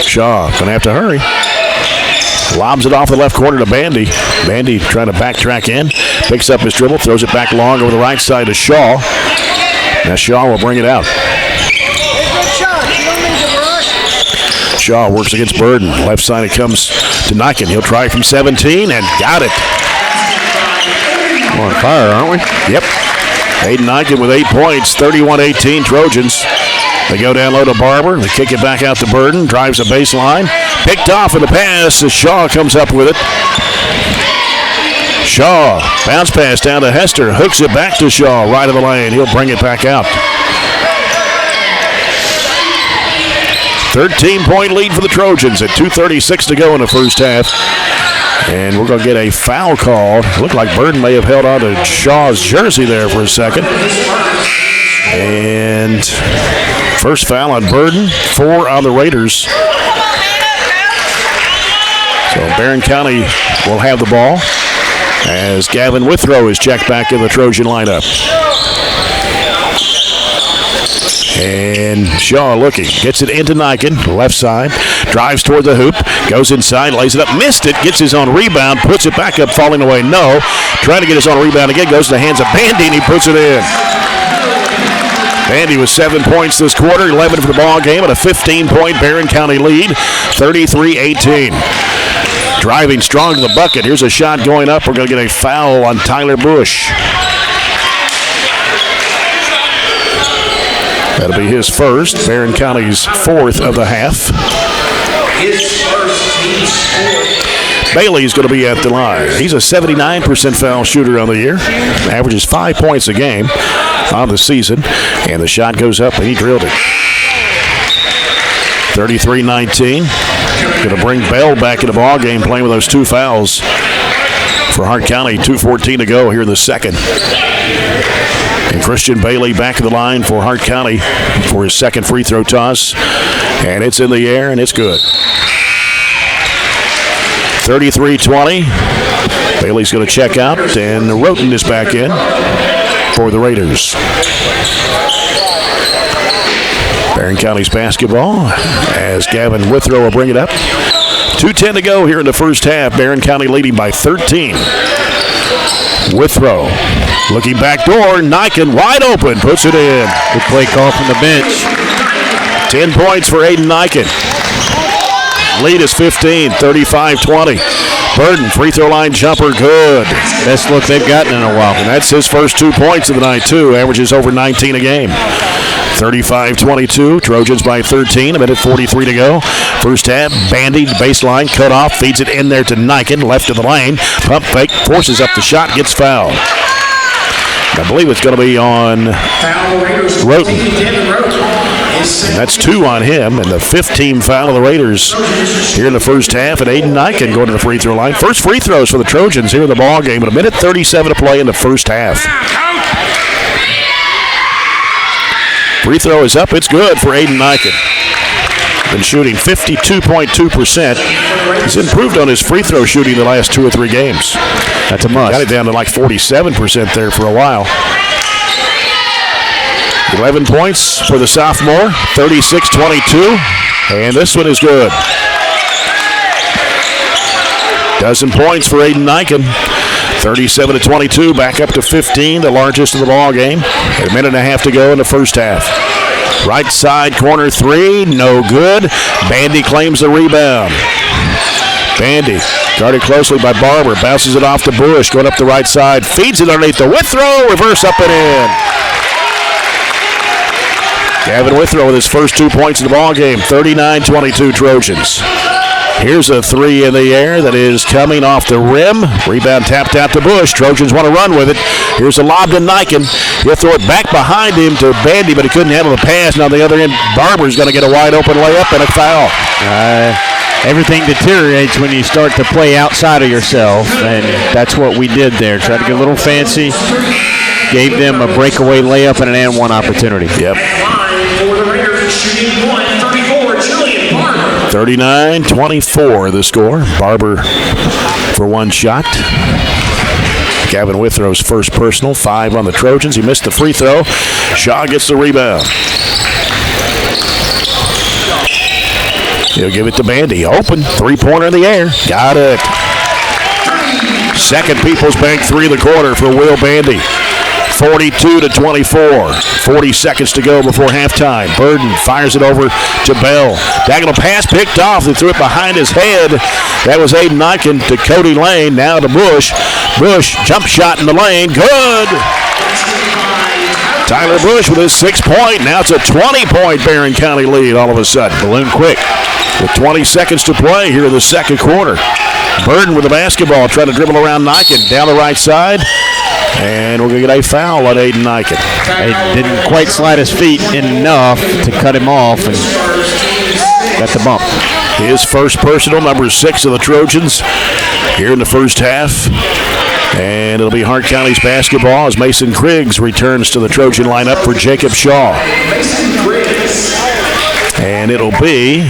Shaw going to have to hurry. Lobs it off the left corner to Bandy. Bandy trying to backtrack in. Picks up his dribble, throws it back long over the right side to Shaw. Now Shaw will bring it out. Shaw works against Burden. Left side it comes to Niken. He'll try from 17 and got it. We're on fire, aren't we? Yep. Aiden Niken with 8 points, 31-18 Trojans. They go down low to Barber. They kick it back out to Burden. Drives the baseline. Picked off in the pass as Shaw comes up with it. Shaw, bounce pass down to Hester. Hooks it back to Shaw, right of the lane. He'll bring it back out. 13-point lead for the Trojans at 2:36 to go in the first half. And we're going to get a foul call. Looked like Burden may have held on to Shaw's jersey there for a second. And first foul on Burden, 4 on the Raiders. So Barren County will have the ball as Gavin Withrow is checked back in the Trojan lineup. And Shaw looking, gets it into Niken, left side. Drives toward the hoop. Goes inside, lays it up, missed it, gets his own rebound, puts it back up, falling away. No. Trying to get his own rebound again. Goes to the hands of Bandy, and he puts it in. Bandy with 7 points this quarter, 11 for the ball game, and a 15-point Barren County lead, 33-18. Driving strong to the bucket. Here's a shot going up. We're going to get a foul on Tyler Bush. That'll be his first. Barren County's fourth of the half. Bailey's going to be at the line. He's a 79% foul shooter on the year. Averages 5 points a game on the season. And the shot goes up, and he drilled it. 33-19. Going to bring Bell back in the ball game, playing with those 2 fouls for Hart County. 2:14 to go here in the second. And Christian Bailey back in the line for Hart County for his second free throw toss. And it's in the air, and it's good. 33-20. Bailey's going to check out, and Roten is back in for the Raiders. Barren County's basketball as Gavin Withrow will bring it up. 2:10 to go here in the first half. Barren County leading by 13. Withrow looking back door. Niken wide open. Puts it in. Good play call from the bench. 10 points for Aiden Niken. Lead is 15, 35-20. Burden, free throw line jumper, good. Best look they've gotten in a while. And that's his first 2 points of the night, too. Averages over 19 a game. 35-22. Trojans by 13. A minute 43 to go. First half, Bandy, baseline, cut off, feeds it in there to Niken, left of the lane. Pump fake, forces up the shot, gets fouled. I believe it's going to be on Roten. And that's 2 on him, and the 5th-team foul of the Raiders here in the first half. And Aiden Niken going to the free throw line. First free throws for the Trojans here in the ball game. But a minute 37 to play in the first half. Free throw is up. It's good for Aiden Niken. Been shooting 52.2%. He's improved on his free throw shooting the last 2 or 3 games. That's a must. Got it down to like 47% there for a while. 11 points for the sophomore, 36-22, and this one is good. 12 points for Aiden Niken, 37-22, back up to 15, the largest of the ball game. And a minute and a half to go in the first half. Right side corner 3, no good. Bandy claims the rebound. Bandy guarded closely by Barber, bounces it off to Bush, going up the right side, feeds it underneath the Withrow, reverse up and in. Gavin Withrow with his first 2 points in the ball game. 39-22 Trojans. Here's a 3 in the air that is coming off the rim. Rebound tapped out to Bush. Trojans want to run with it. Here's a lob to Niken. He'll throw it back behind him to Bandy, but he couldn't handle the pass. And on the other end, Barber's going to get a wide open layup and a foul. Everything deteriorates when you start to play outside of yourself, and that's what we did there. Tried to get a little fancy. Gave them a breakaway layup and an and one opportunity. Yep. 39-24 the score. Barber for 1 shot. Gavin Withrow's first personal, 5 on the Trojans. He missed the free throw. Shaw gets the rebound. He'll give it to Bandy. Open, 3-pointer in the air. Got it. Second People's Bank 3 of the quarter for Will Bandy. 42-24. 40 seconds to go before halftime. Burden fires it over to Bell. Diagonal pass picked off. They threw it behind his head. That was Aiden Niken to Cody Lane. Now to Bush. Bush, jump shot in the lane. Good. Tyler Bush with his 6 point. Now it's a 20-point Barren County lead all of a sudden. Balloon quick. With 20 seconds to play here in the second quarter. Burden with the basketball, trying to dribble around Niken down the right side. And we're going to get a foul on Aiden Niken. He didn't quite slide his feet enough to cut him off and got the bump. His first personal, number 6 of the Trojans here in the first half. And it'll be Hart County's basketball as Mason Kriggs returns to the Trojan lineup for Jacob Shaw. And it'll be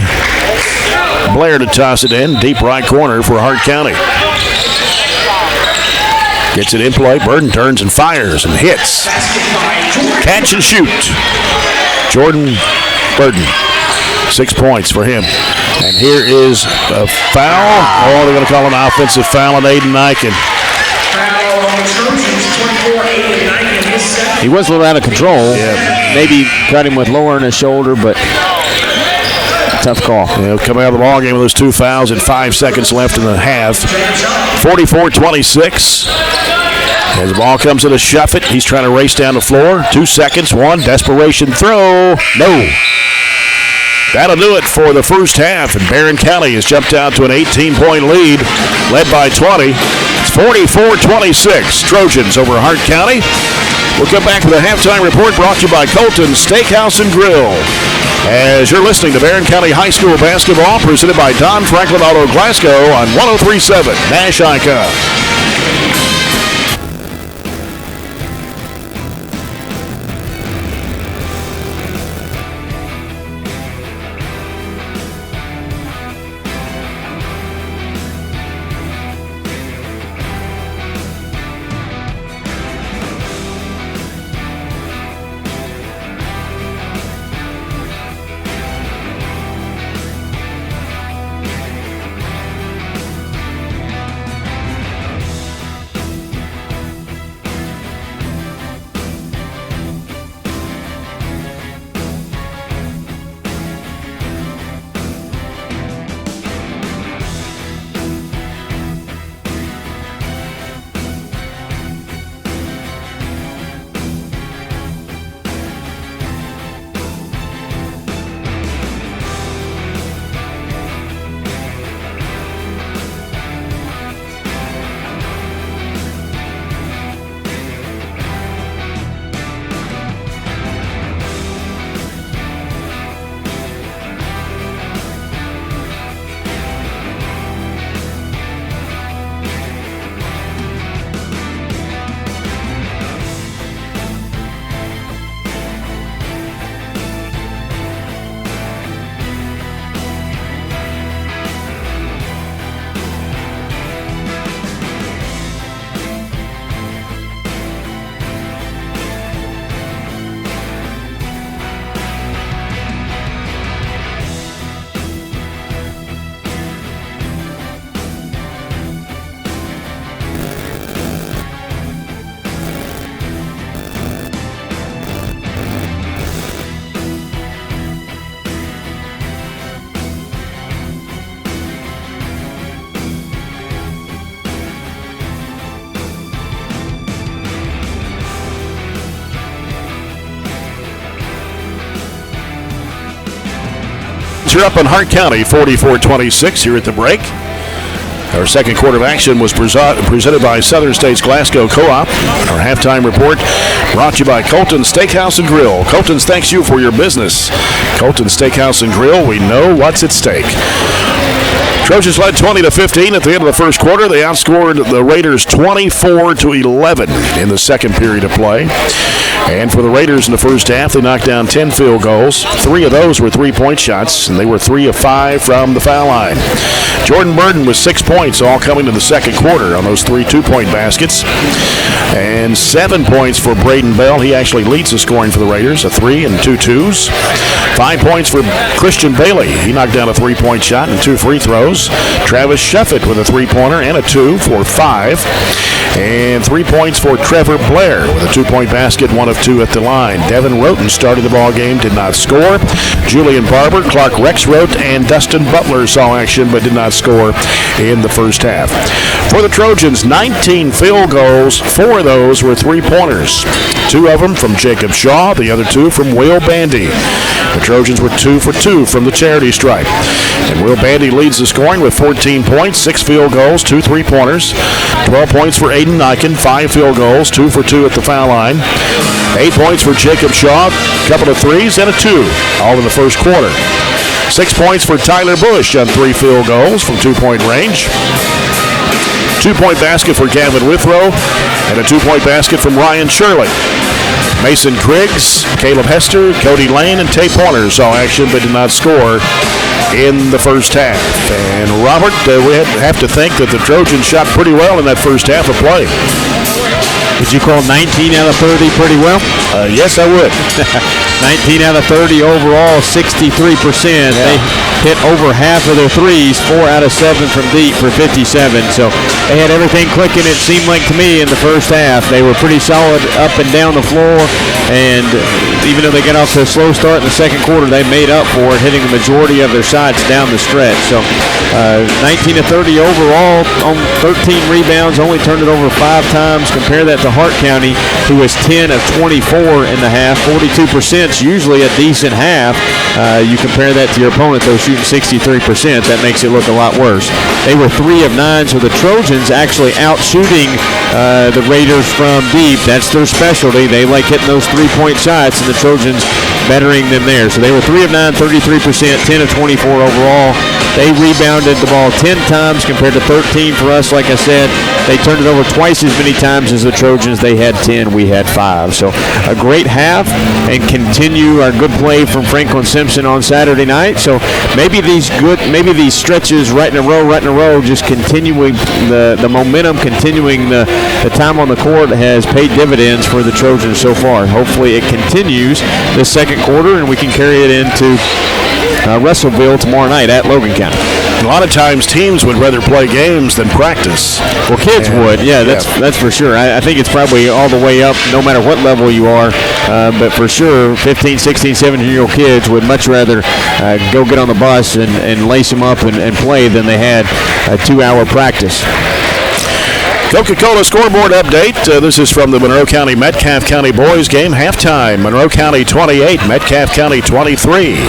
Blair to toss it in, deep right corner for Hart County. Gets it in play. Burden turns and fires and hits. Catch and shoot. Jordan Burden. 6 points for him. And here is a foul. Oh, they're going to call an offensive foul on Aiden Eichen. He was a little out of control. Yeah. Maybe cut him with lowering his shoulder, but tough call. He'll come out of the ball game with those 2 fouls and 5 seconds left in the half. 44-26. As the ball comes in to Shuffett, he's trying to race down the floor. 2 seconds, one desperation throw. No. That'll do it for the first half, and Barren County has jumped out to an 18-point lead, led by 20. It's 44-26. Trojans over Hart County. We'll come back with a halftime report brought to you by Colton's Steakhouse and Grill. As you're listening to Barren County High School basketball, presented by Don Franklin Auto Glasgow on 103.7 Nash Icon. You're up on Hart County, 44-26 here at the break. Our second quarter of action was presented by Southern States Glasgow Co-op. Our halftime report brought to you by Colton's Steakhouse and Grill. Colton's thanks you for your business. Colton's Steakhouse and Grill, we know what's at stake. Trojans led 20-15 at the end of the first quarter. They outscored the Raiders 24-11 in the second period of play. And for the Raiders in the first half, they knocked down 10 field goals. 3 of those were three-point shots, and they were 3 of 5 from the foul line. Jordan Burden with 6 points, all coming to the second quarter on those 3 two-point baskets. And 7 points for Braden Bell. He actually leads the scoring for the Raiders, a 3 and 2 twos. 5 points for Christian Bailey. He knocked down a 3-point shot and 2 free throws. Travis Shuffett with a 3-pointer and a 2 for 5. And 3 points for Trevor Blair with a 2-point basket, 1 of 2 at the line. Devin Roten started the ball game, did not score. Julian Barber, Clark Rexroth, and Dustin Butler saw action but did not score in the first half. For the Trojans, 19 field goals. 4 of those were 3-pointers. 2 of them from Jacob Shaw, the other 2 from Will Bandy. The Trojans were 2 for 2 from the charity stripe. And Will Bandy leads the scoring with 14 points, 6 field goals, 2 3-pointers. 12 points for Aiden Eichen, 5 field goals, 2 for 2 at the foul line. 8 points for Jacob Shaw, a couple of threes and a 2, all in the first quarter. 6 points for Tyler Bush on 3 field goals from 2-point range. 2-point basket for Gavin Withrow, and a 2-point basket from Ryan Shirley. Mason Griggs, Caleb Hester, Cody Lane, and Tate Pointer saw action but did not score in the first half. And Robert, we have to think that the Trojans shot pretty well in that first half of play. Would you call 19 out of 30 pretty well? Yes, I would. 19 out of 30 overall, 63%. Yeah. hit over half of their threes, 4 out of 7 from deep for 57. So they had everything clicking, it seemed like to me, in the first half. They were pretty solid up and down the floor, and even though they got off to a slow start in the second quarter, they made up for it, hitting the majority of their shots down the stretch. So 19 of 30 overall, on 13 rebounds, only turned it over 5 times. Compare that to Hart County, who was 10 of 24 in the half. 42% is usually a decent half. You compare that to your opponent, though, shooting 63%. That makes it look a lot worse. They were 3 of 9, so the Trojans actually out shooting the Raiders from deep. That's their specialty. They like hitting those three-point shots, and the Trojans bettering them there. So they were 3 of 9, 33%, 10 of 24 overall. They rebounded the ball 10 times compared to 13 for us. Like I said, they turned it over twice as many times as the Trojans. They had 10, we had 5. So a great half, and continue our good play from Franklin Simpson on Saturday night. So maybe these stretches right in a row, just continuing the momentum, continuing the time on the court has paid dividends for the Trojans so far. Hopefully it continues this second quarter, and we can carry it into Russellville tomorrow night at Logan County. A lot of times teams would rather play games than practice. Well, kids would. Yeah, that's for sure. I think it's probably all the way up, no matter what level you are. But for sure, 15, 16, 17-year-old kids would much rather go get on the bus and lace them up and play than they had a 2-hour practice. Coca-Cola scoreboard update. This is from the Monroe County Metcalfe County boys game. Halftime, Monroe County 28, Metcalfe County 23.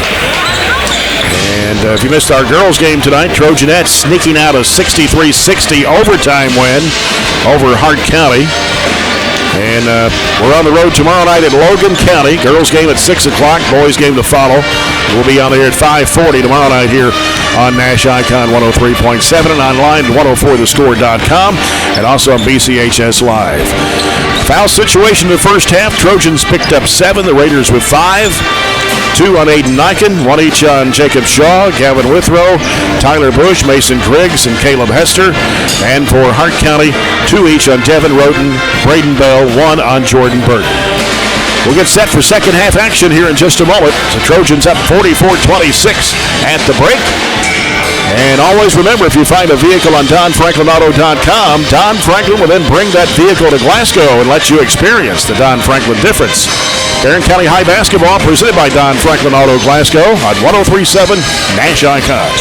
And if you missed our girls game tonight, Trojanettes sneaking out a 63-60 overtime win over Hart County. And we're on the road tomorrow night at Logan County. Girls game at 6 o'clock, boys game to follow. We'll be on the air at 5:40 tomorrow night here on Nash Icon 103.7 and online at 104thescore.com and also on BCHS Live. Foul situation in the first half. Trojans picked up 7, the Raiders with 5. 2 on Aiden Nyken, 1 each on Jacob Shaw, Gavin Withrow, Tyler Bush, Mason Griggs, and Caleb Hester. And for Hart County, 2 each on Devin Roten, Braden Bell, 1 on Jordan Burton. We'll get set for second half action here in just a moment. The Trojans up 44-26 at the break. And always remember, if you find a vehicle on DonFranklinAuto.com, Don Franklin will then bring that vehicle to Glasgow and let you experience the Don Franklin difference. Barren County High Basketball presented by Don Franklin Auto Glasgow on 103.7 Nash Icon.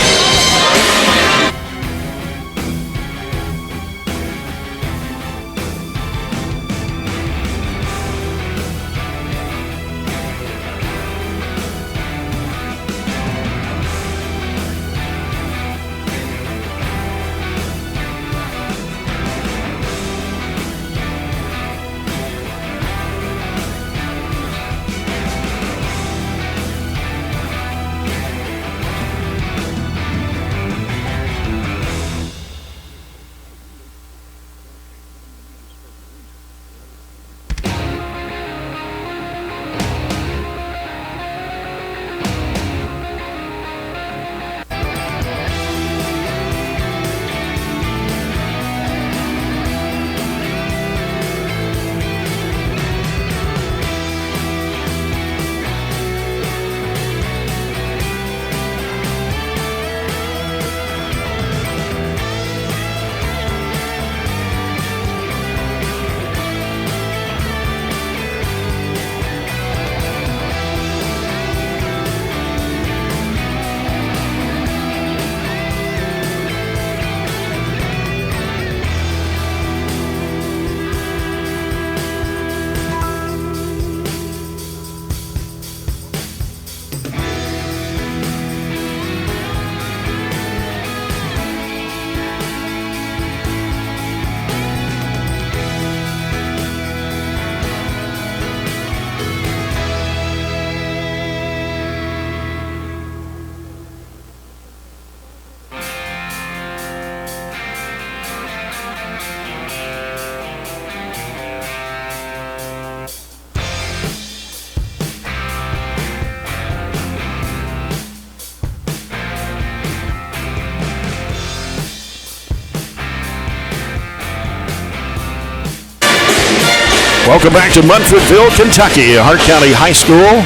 Welcome back to Munfordville, Kentucky, Hart County High School.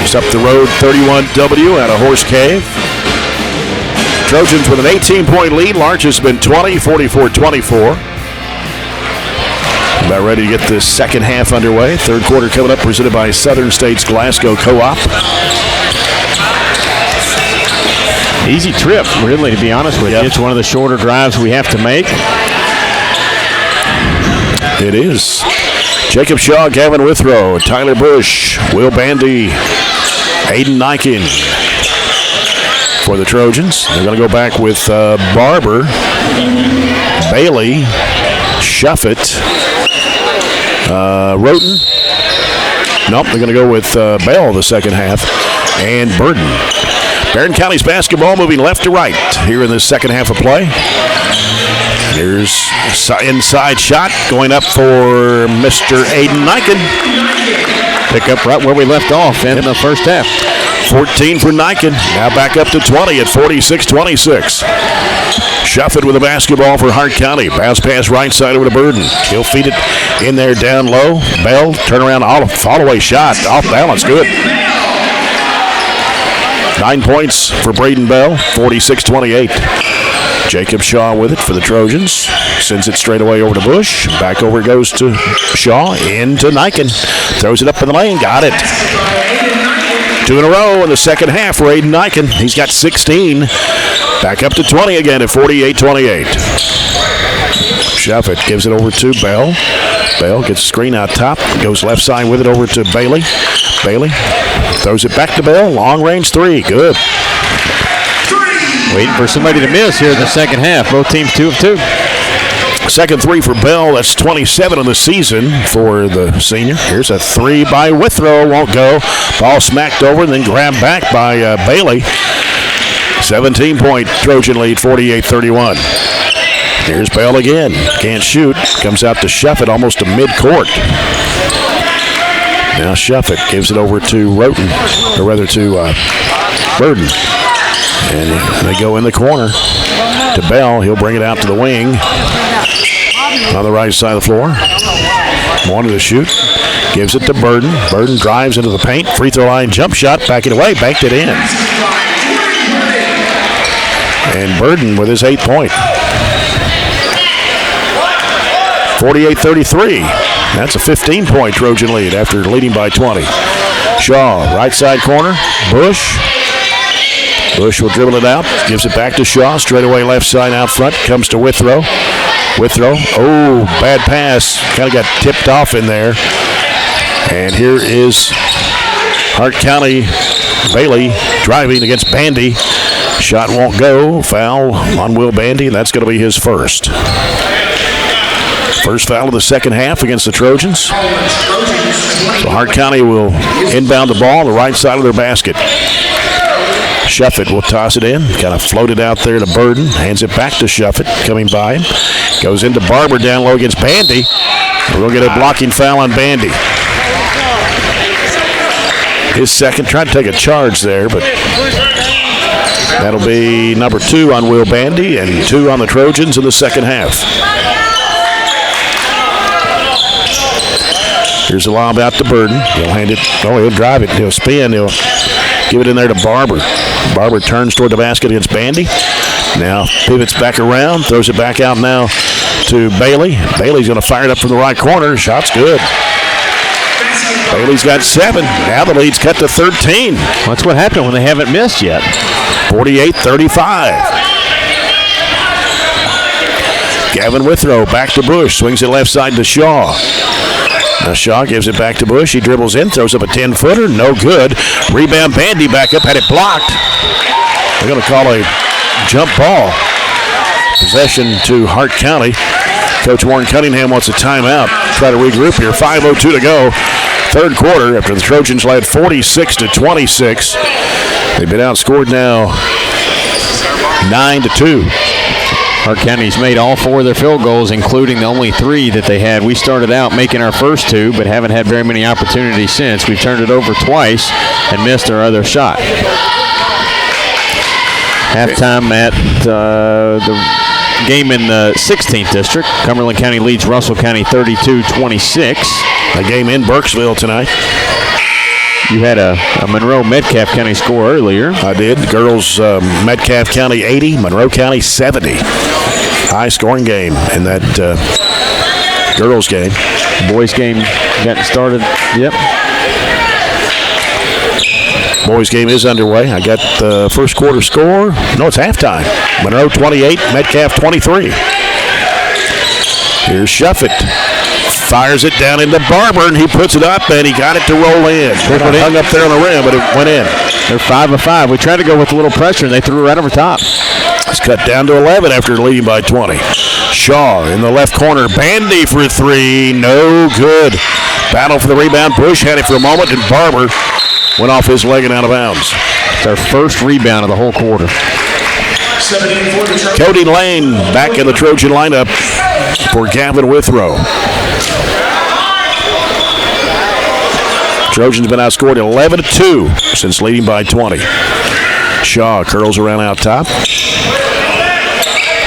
It's up the road, 31W out of Horse Cave. Trojans with an 18-point lead. Larch has been 20, 44-24. About ready to get this second half underway. Third quarter coming up, presented by Southern States Glasgow Co-op. Easy trip, really, to be honest with you. It's one of the shorter drives we have to make. It is. Jacob Shaw, Gavin Withrow, Tyler Bush, Will Bandy, Aiden Nykin for the Trojans. They're going to go back with Barber, Bailey, Shuffett, Roten. Nope, they're going to go with Bell the second half, and Burden. Barren County's basketball moving left to right here in the second half of play. Here's inside shot going up for Mr. Aiden Nykin. Pick up right where we left off in the first half. 14 for Nykin. Now back up to 20 at 46-26. Shuffett with the basketball for Hart County. Bounce pass right side over to Burden. He'll feed it in there down low. Bell, turnaround, fall-away shot. Off balance, good. 9 points for Braden Bell, 46-28. Jacob Shaw with it for the Trojans. Sends it straight away over to Bush. Back over it goes to Shaw. Into Nykin. Throws it up in the lane. Got it. 2 in a row in the second half for Aiden Nykin. He's got 16. Back up to 20 again at 48-28. Shuffett gives it over to Bell. Bell gets a screen out top. Goes left side with it over to Bailey. Bailey throws it back to Bell. Long range three. Good. Waiting for somebody to miss here in the second half. Both teams 2 of 2. Second three for Bell. That's 27 in the season for the senior. Here's a three by Withrow. Won't go. Ball smacked over and then grabbed back by Bailey. 17-point Trojan lead, 48-31. Here's Bell again. Can't shoot. Comes out to Shuffett almost to midcourt. Now Shuffett gives it over to Roten, or rather to Burden. And they go in the corner to Bell. He'll bring it out to the wing on the right side of the floor. Wanted to shoot. Gives it to Burden. Burden drives into the paint. Free throw line jump shot. Back it away. Banked it in. And Burden with his 8-point. 48-33. That's a 15-point Trojan lead after leading by 20. Shaw, right side corner. Bush. Bush will dribble it out. Gives it back to Shaw. Straight away left side out front. Comes to Withrow. Withrow. Oh, bad pass. Kind of got tipped off in there. And here is Hart County. Bailey driving against Bandy. Shot won't go. Foul on Will Bandy, and that's going to be his first. First foul of the second half against the Trojans. So Hart County will inbound the ball on the right side of their basket. Shuffett will toss it in. Kind of float it out there to Burden. Hands it back to Shuffett, coming by him. Goes into Barber down low against Bandy. We'll get a blocking foul on Bandy. His second. Tried to take a charge there, but that'll be number 2 on Will Bandy and 2 on the Trojans in the second half. Here's the lob out to Burden. He'll hand it. Oh, he'll drive it. He'll spin. He'll give it in there to Barber. Barber turns toward the basket against Bandy. Now pivots back around. Throws it back out now to Bailey. Bailey's going to fire it up from the right corner. Shot's good. Bailey's got 7. Now the lead's cut to 13. That's what happened when they haven't missed yet. 48-35. Gavin Withrow back to Bush. Swings it left side to Shaw. Now Shaw gives it back to Bush. He dribbles in, throws up a 10-footer. No good. Rebound, Bandy back up, had it blocked. They're going to call a jump ball. Possession to Hart County. Coach Warren Cunningham wants a timeout. Try to regroup here. 5:02 to go. Third quarter after the Trojans led 46-26. They've been outscored now 9-2. Hart County's made all 4 of their field goals, including the only 3 that they had. We started out making our first 2, but haven't had very many opportunities since. We've turned it over twice and missed our other shot. Halftime at the game in the 16th district. Cumberland County leads Russell County 32-26. A game in Burkesville tonight. You had a Monroe Metcalf County score earlier. I did. The girls, Metcalf County 80, Monroe County 70. High scoring game in that girls game. Boys game got started. Yep. Boys game is underway. I got the first quarter score. No, it's halftime. Monroe 28, Metcalf 23. Here's Shuffett. Fires it down into Barber, and he puts it up, and he got it to roll in. It hung up there on the rim, but it went in. They're 5 of 5. We tried to go with a little pressure, and they threw it right over top. It's cut down to 11 after leading by 20. Shaw in the left corner. Bandy for three. No good. Battle for the rebound. Bush had it for a moment, and Barber went off his leg and out of bounds. It's our first rebound of the whole quarter. Cody Lane back in the Trojan lineup for Gavin Withrow. Trojans been outscored 11-2 since leading by 20. Shaw curls around out top.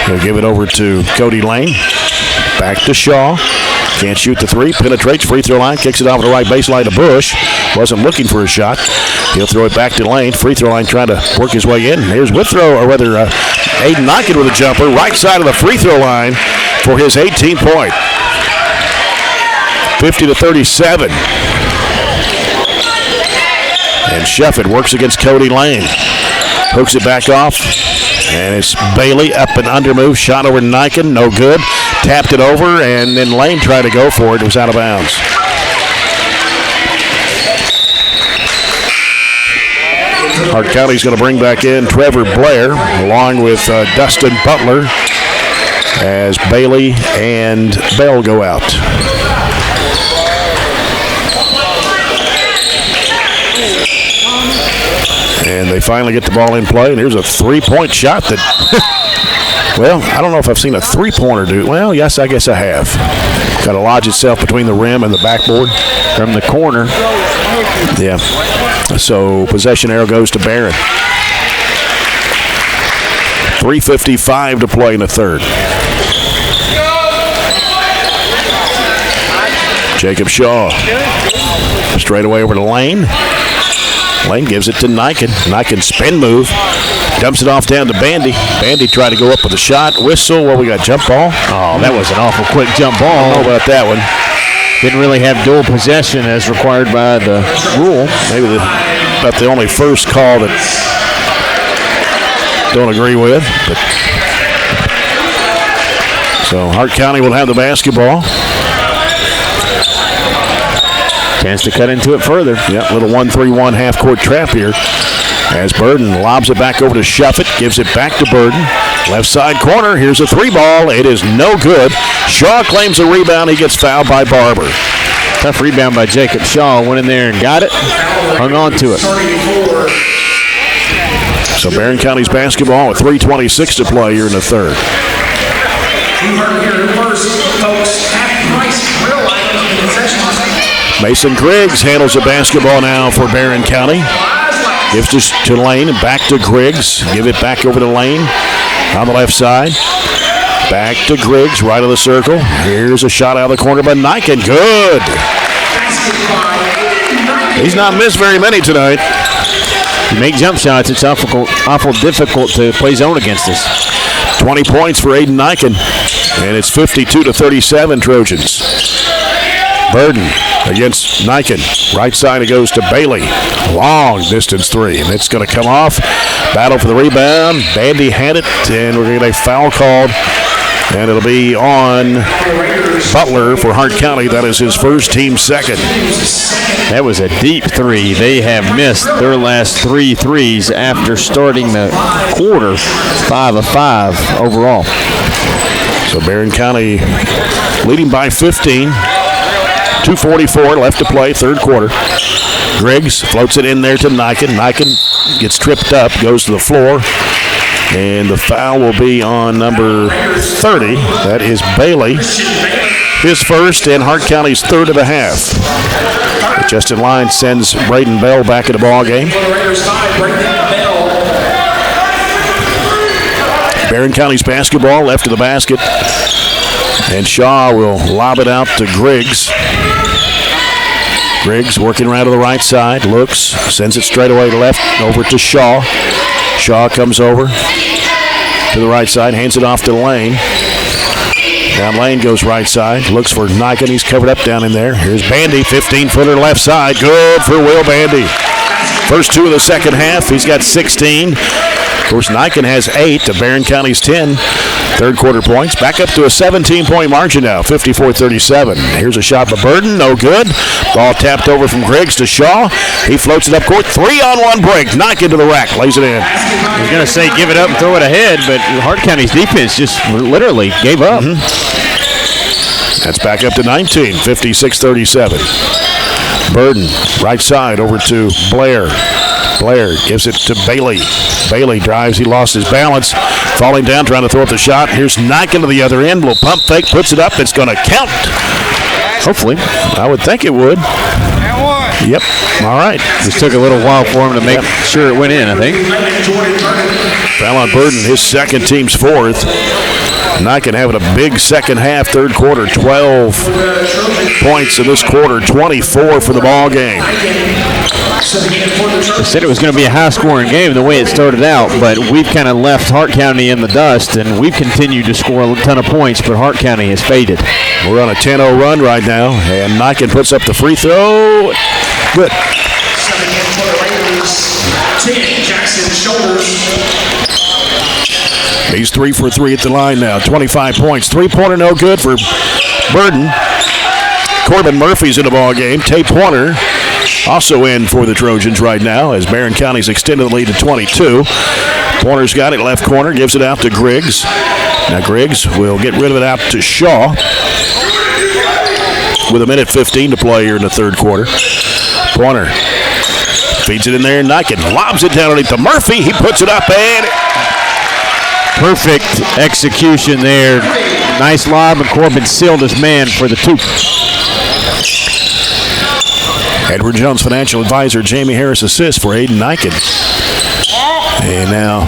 He'll give it over to Cody Lane. Back to Shaw. Can't shoot the three. Penetrates free throw line. Kicks it off the right baseline to Bush. Wasn't looking for a shot. He'll throw it back to Lane. Free throw line trying to work his way in. Here's Withrow, or rather Aiden Niken with a jumper. Right side of the free throw line for his 18-point. 50-37. And Shuffett works against Cody Lane. Hooks it back off. And it's Bailey up and under move. Shot over Niken. No good. Tapped it over, and then Lane tried to go for it. It was out of bounds. Hart County's going to bring back in Trevor Blair along with Dustin Butler as Bailey and Bell go out. And they finally get the ball in play, and here's a three-point shot that, well, I don't know if I've seen a three-pointer do. Well, yes, I guess I have. Got to lodge itself between the rim and the backboard. From the corner. Yeah. So possession arrow goes to Barren. 3:55 to play in the third. Jacob Shaw. Straight away over to Lane. Lane gives it to Niken. Niken spin move. Dumps it off down to Bandy. Bandy tried to go up with a shot. Whistle. Well, we got jump ball. Oh, that was an awful quick jump ball. I don't know about that one. Didn't really have dual possession as required by the rule. Maybe about the only first call that don't agree with. But. So Hart County will have the basketball. Chance to cut into it further. Yeah, little 1-3-1 half-court trap here. As Burden lobs it back over to Shuffett, gives it back to Burden. Left side corner, here's a three ball. It is no good. Shaw claims a rebound. He gets fouled by Barber. Tough rebound by Jacob Shaw. Went in there and got it. Hung on to it. So Barren County's basketball with 3:26 to play here in the third. Mason Griggs handles the basketball now for Barren County. Gives this to Lane and back to Griggs. Give it back over to Lane on the left side. Back to Griggs, right of the circle. Here's a shot out of the corner by Niken. Good. He's not missed very many tonight. You make jump shots, it's awful difficult to play zone against us. 20 points for Aiden Niken. And it's 52-37 Trojans. Burden against Niken. Right side it goes to Bailey. Long distance three. And it's going to come off. Battle for the rebound. Bandy had it. And we're going to get a foul called. And it'll be on Butler for Hart County. That is his first, team second. That was a deep three. They have missed their last 3 threes after starting the quarter. 5 of 5 overall. So Barren County leading by 15. 2:44 left to play, third quarter. Griggs floats it in there to Niken. Niken gets tripped up, goes to the floor. And the foul will be on number 30. That is Bailey. His first and Hart County's third of the half. Justin Lyons sends Braden Bell back in the ball game. Barren County's basketball left of the basket. And Shaw will lob it out to Griggs. Griggs working around to the right side, looks, sends it straight away left over to Shaw. Shaw comes over to the right side, hands it off to Lane. Down lane goes right side, looks for Niken. He's covered up down in there. Here's Bandy, 15-footer left side. Good for Will Bandy. First 2 of the second half, he's got 16. Of course, Niken has 8 to Barren County's 10. Third quarter points. Back up to a 17-point margin now, 54-37. Here's a shot by Burden, no good. Ball tapped over from Griggs to Shaw. He floats it up court. 3-on-1 break. Niken to the rack, lays it in. I was going to say give it up and throw it ahead, but Hart County's defense just literally gave up. That's back up to 19, 56-37. Burden, right side over to Blair. Blair gives it to Bailey. Bailey drives. He lost his balance. Falling down, trying to throw up the shot. Here's Niken to the other end. Little pump fake, puts it up. It's going to count. Hopefully. I would think it would. Yep. All right. Just took a little while for him to make sure it went in, I think. Foul on Burden, his second, team's fourth. Niken having a big second half, third quarter, 12 points in this quarter, 24 for the ball game. I said it was going to be a high-scoring game the way it started out, but we've kind of left Hart County in the dust, and we've continued to score a ton of points, but Hart County has faded. We're on a 10-0 run right now, and Niken puts up the free throw. Good. He's 3 for 3 at the line now, 25 points. Three-pointer no good for Burden. Corbin Murphy's in the ball game. Tate Pointer also in for the Trojans right now as Barren County's extended the lead to 22. Pointer's got it left corner, gives it out to Griggs. Now Griggs will get rid of it out to Shaw with 1:15 to play here in the third quarter. Pointer feeds it in there. Niken lobs it down underneath to Murphy. He puts it up and perfect execution there. Nice lob, and Corbin sealed his man for the 2. Edward Jones financial advisor Jamie Harris assists for Aiden Niken. And now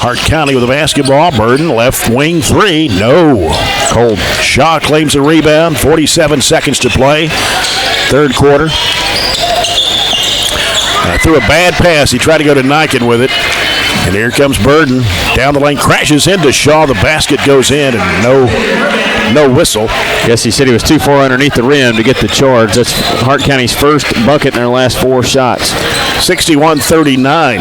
Hart County with a basketball. Burden left wing 3. No. Cold. Shaw claims a rebound. 47 seconds to play. Third quarter. Threw a bad pass. He tried to go to Niken with it. And here comes Burden. Down the lane, crashes into Shaw. The basket goes in, and no whistle. Yes, he said he was too far underneath the rim to get the charge. That's Hart County's first bucket in their last 4 shots. 61-39.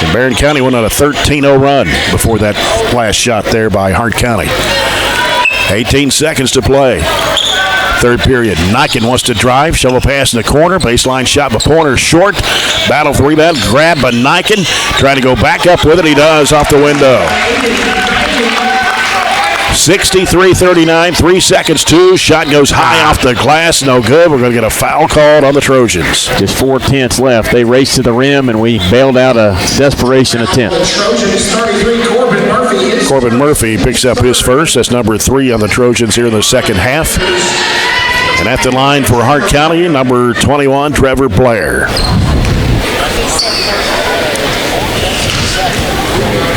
And Barren County went on a 13-0 run before that last shot there by Hart County. 18 seconds to play. Third period. Niken wants to drive. Shovel pass in the corner. Baseline shot by Pointer short. Battle for the rebound. Grabbed by Niken. Trying to go back up with it. He does off the window. 63-39. 3 seconds. 2. Shot goes high off the glass. No good. We're going to get a foul called on the Trojans. Just 4/10 left. They raced to the rim, and we bailed out a desperation attempt. Corbin Murphy picks up his first. That's number 3 on the Trojans here in the second half. And at the line for Hart County, number 21, Trevor Blair.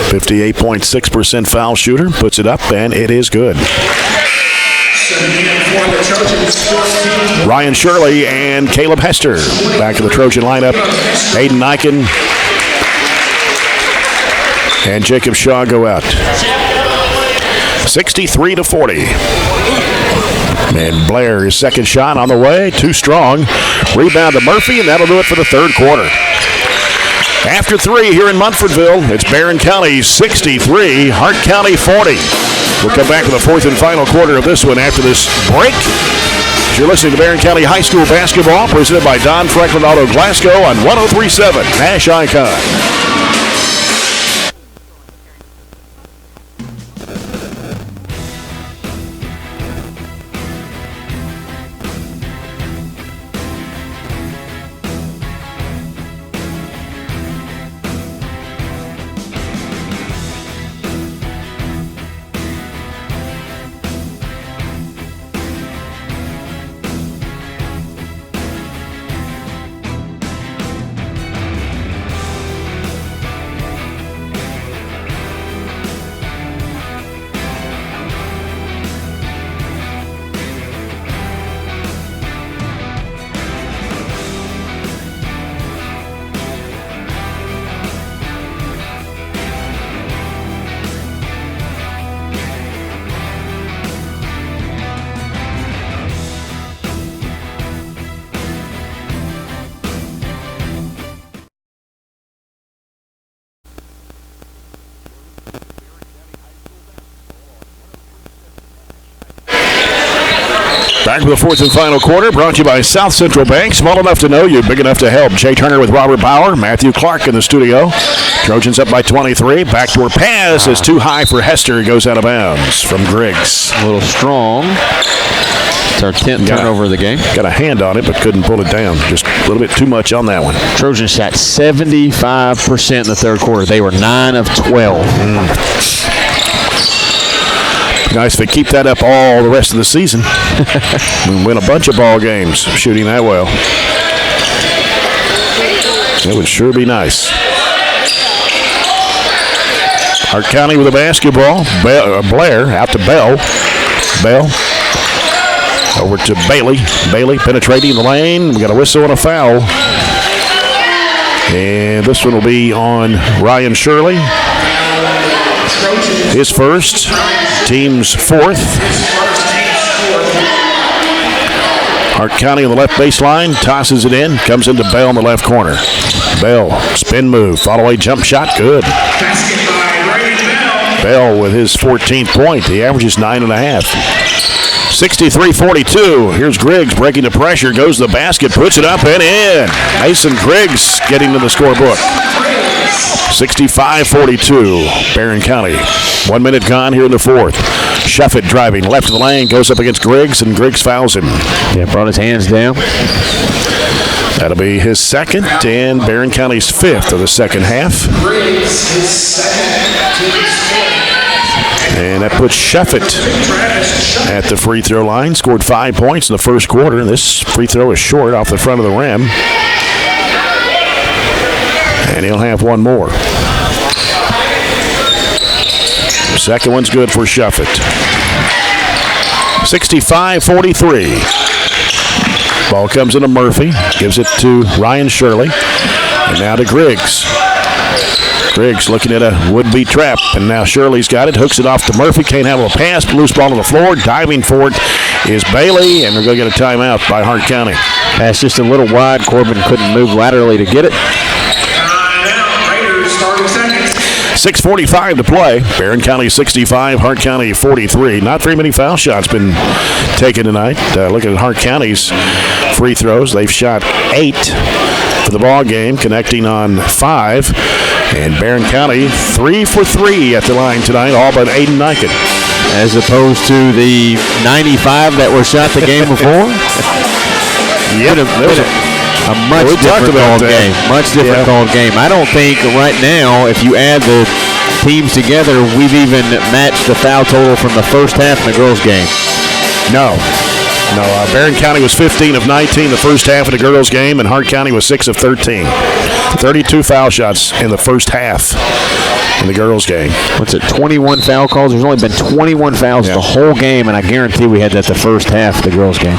58.6% foul shooter. Puts it up, and it is good. Ryan Shirley and Caleb Hester back to the Trojan lineup. Aiden Niken and Jacob Shaw go out. 63-40. And Blair, his second shot on the way. Too strong. Rebound to Murphy, and that'll do it for the third quarter. After 3 here in Munfordville, it's Barren County 63, Hart County 40. We'll come back with the fourth and final quarter of this one after this break. You're listening to Barren County High School basketball, presented by Don Franklin Auto Glasgow on 103.7 Nash Icon. Back with the fourth and final quarter, brought to you by South Central Bank. Small enough to know you, big enough to help. Jay Turner with Robert Bauer, Matthew Clark in the studio. Trojans up by 23. Backdoor pass is too high for Hester. It goes out of bounds from Griggs. A little strong. It's our 10th turnover of the game. Got a hand on it, but couldn't pull it down. Just a little bit too much on that one. Trojans shot 75% in the third quarter. They were 9 of 12. Nice if they keep that up all the rest of the season. We win a bunch of ball games shooting that well. That would sure be nice. Hart County with a basketball. Blair out to Bell. Bell over to Bailey. Bailey penetrating the lane. We got a whistle and a foul. And this one will be on Ryan Shirley. His first. Team's fourth. Hart County on the left baseline, tosses it in, comes into Bell in the left corner. Bell, spin move, follow away jump shot, good. Bell with his 14th point. He averages 9.5. 63-42. Here's Griggs breaking the pressure, goes to the basket, puts it up and in. Mason Griggs getting to the scorebook. 65-42, Barren County. 1 minute gone here in the fourth. Shuffett driving left of the lane, goes up against Griggs, and Griggs fouls him. Yeah, brought his hands down. That'll be his second, and Barren County's fifth of the second half. And that puts Shuffett at the free throw line. Scored 5 points in the first quarter. This free throw is short off the front of the rim. And he'll have one more. The second one's good for Shuffett. 65-43. Ball comes into Murphy. Gives it to Ryan Shirley. And now to Griggs. Griggs looking at a would-be trap. And now Shirley's got it. Hooks it off to Murphy. Can't handle a pass. Loose ball on the floor. Diving for it is Bailey. And they're going to get a timeout by Hart County. Pass just a little wide. Corbin couldn't move laterally to get it. 6:45 to play. Barren County 65, Hart County 43. Not very many foul shots been taken tonight. Look at Hart County's free throws. They've shot 8 for the ball game, connecting on 5. And Barren County 3 for 3 at the line tonight, all but Aiden Niken. As opposed to the 95 that were shot the game before. Yep. A much different called game. Much different called game. I don't think right now, if you add the teams together, we've even matched the foul total from the first half in the girls' game. No. Barren County was 15 of 19 the first half of the girls' game, and Hart County was 6 of 13. 32 foul shots in the first half in the girls' game. What's it, 21 foul calls? There's only been 21 fouls the whole game, and I guarantee we had that the first half of the girls' game.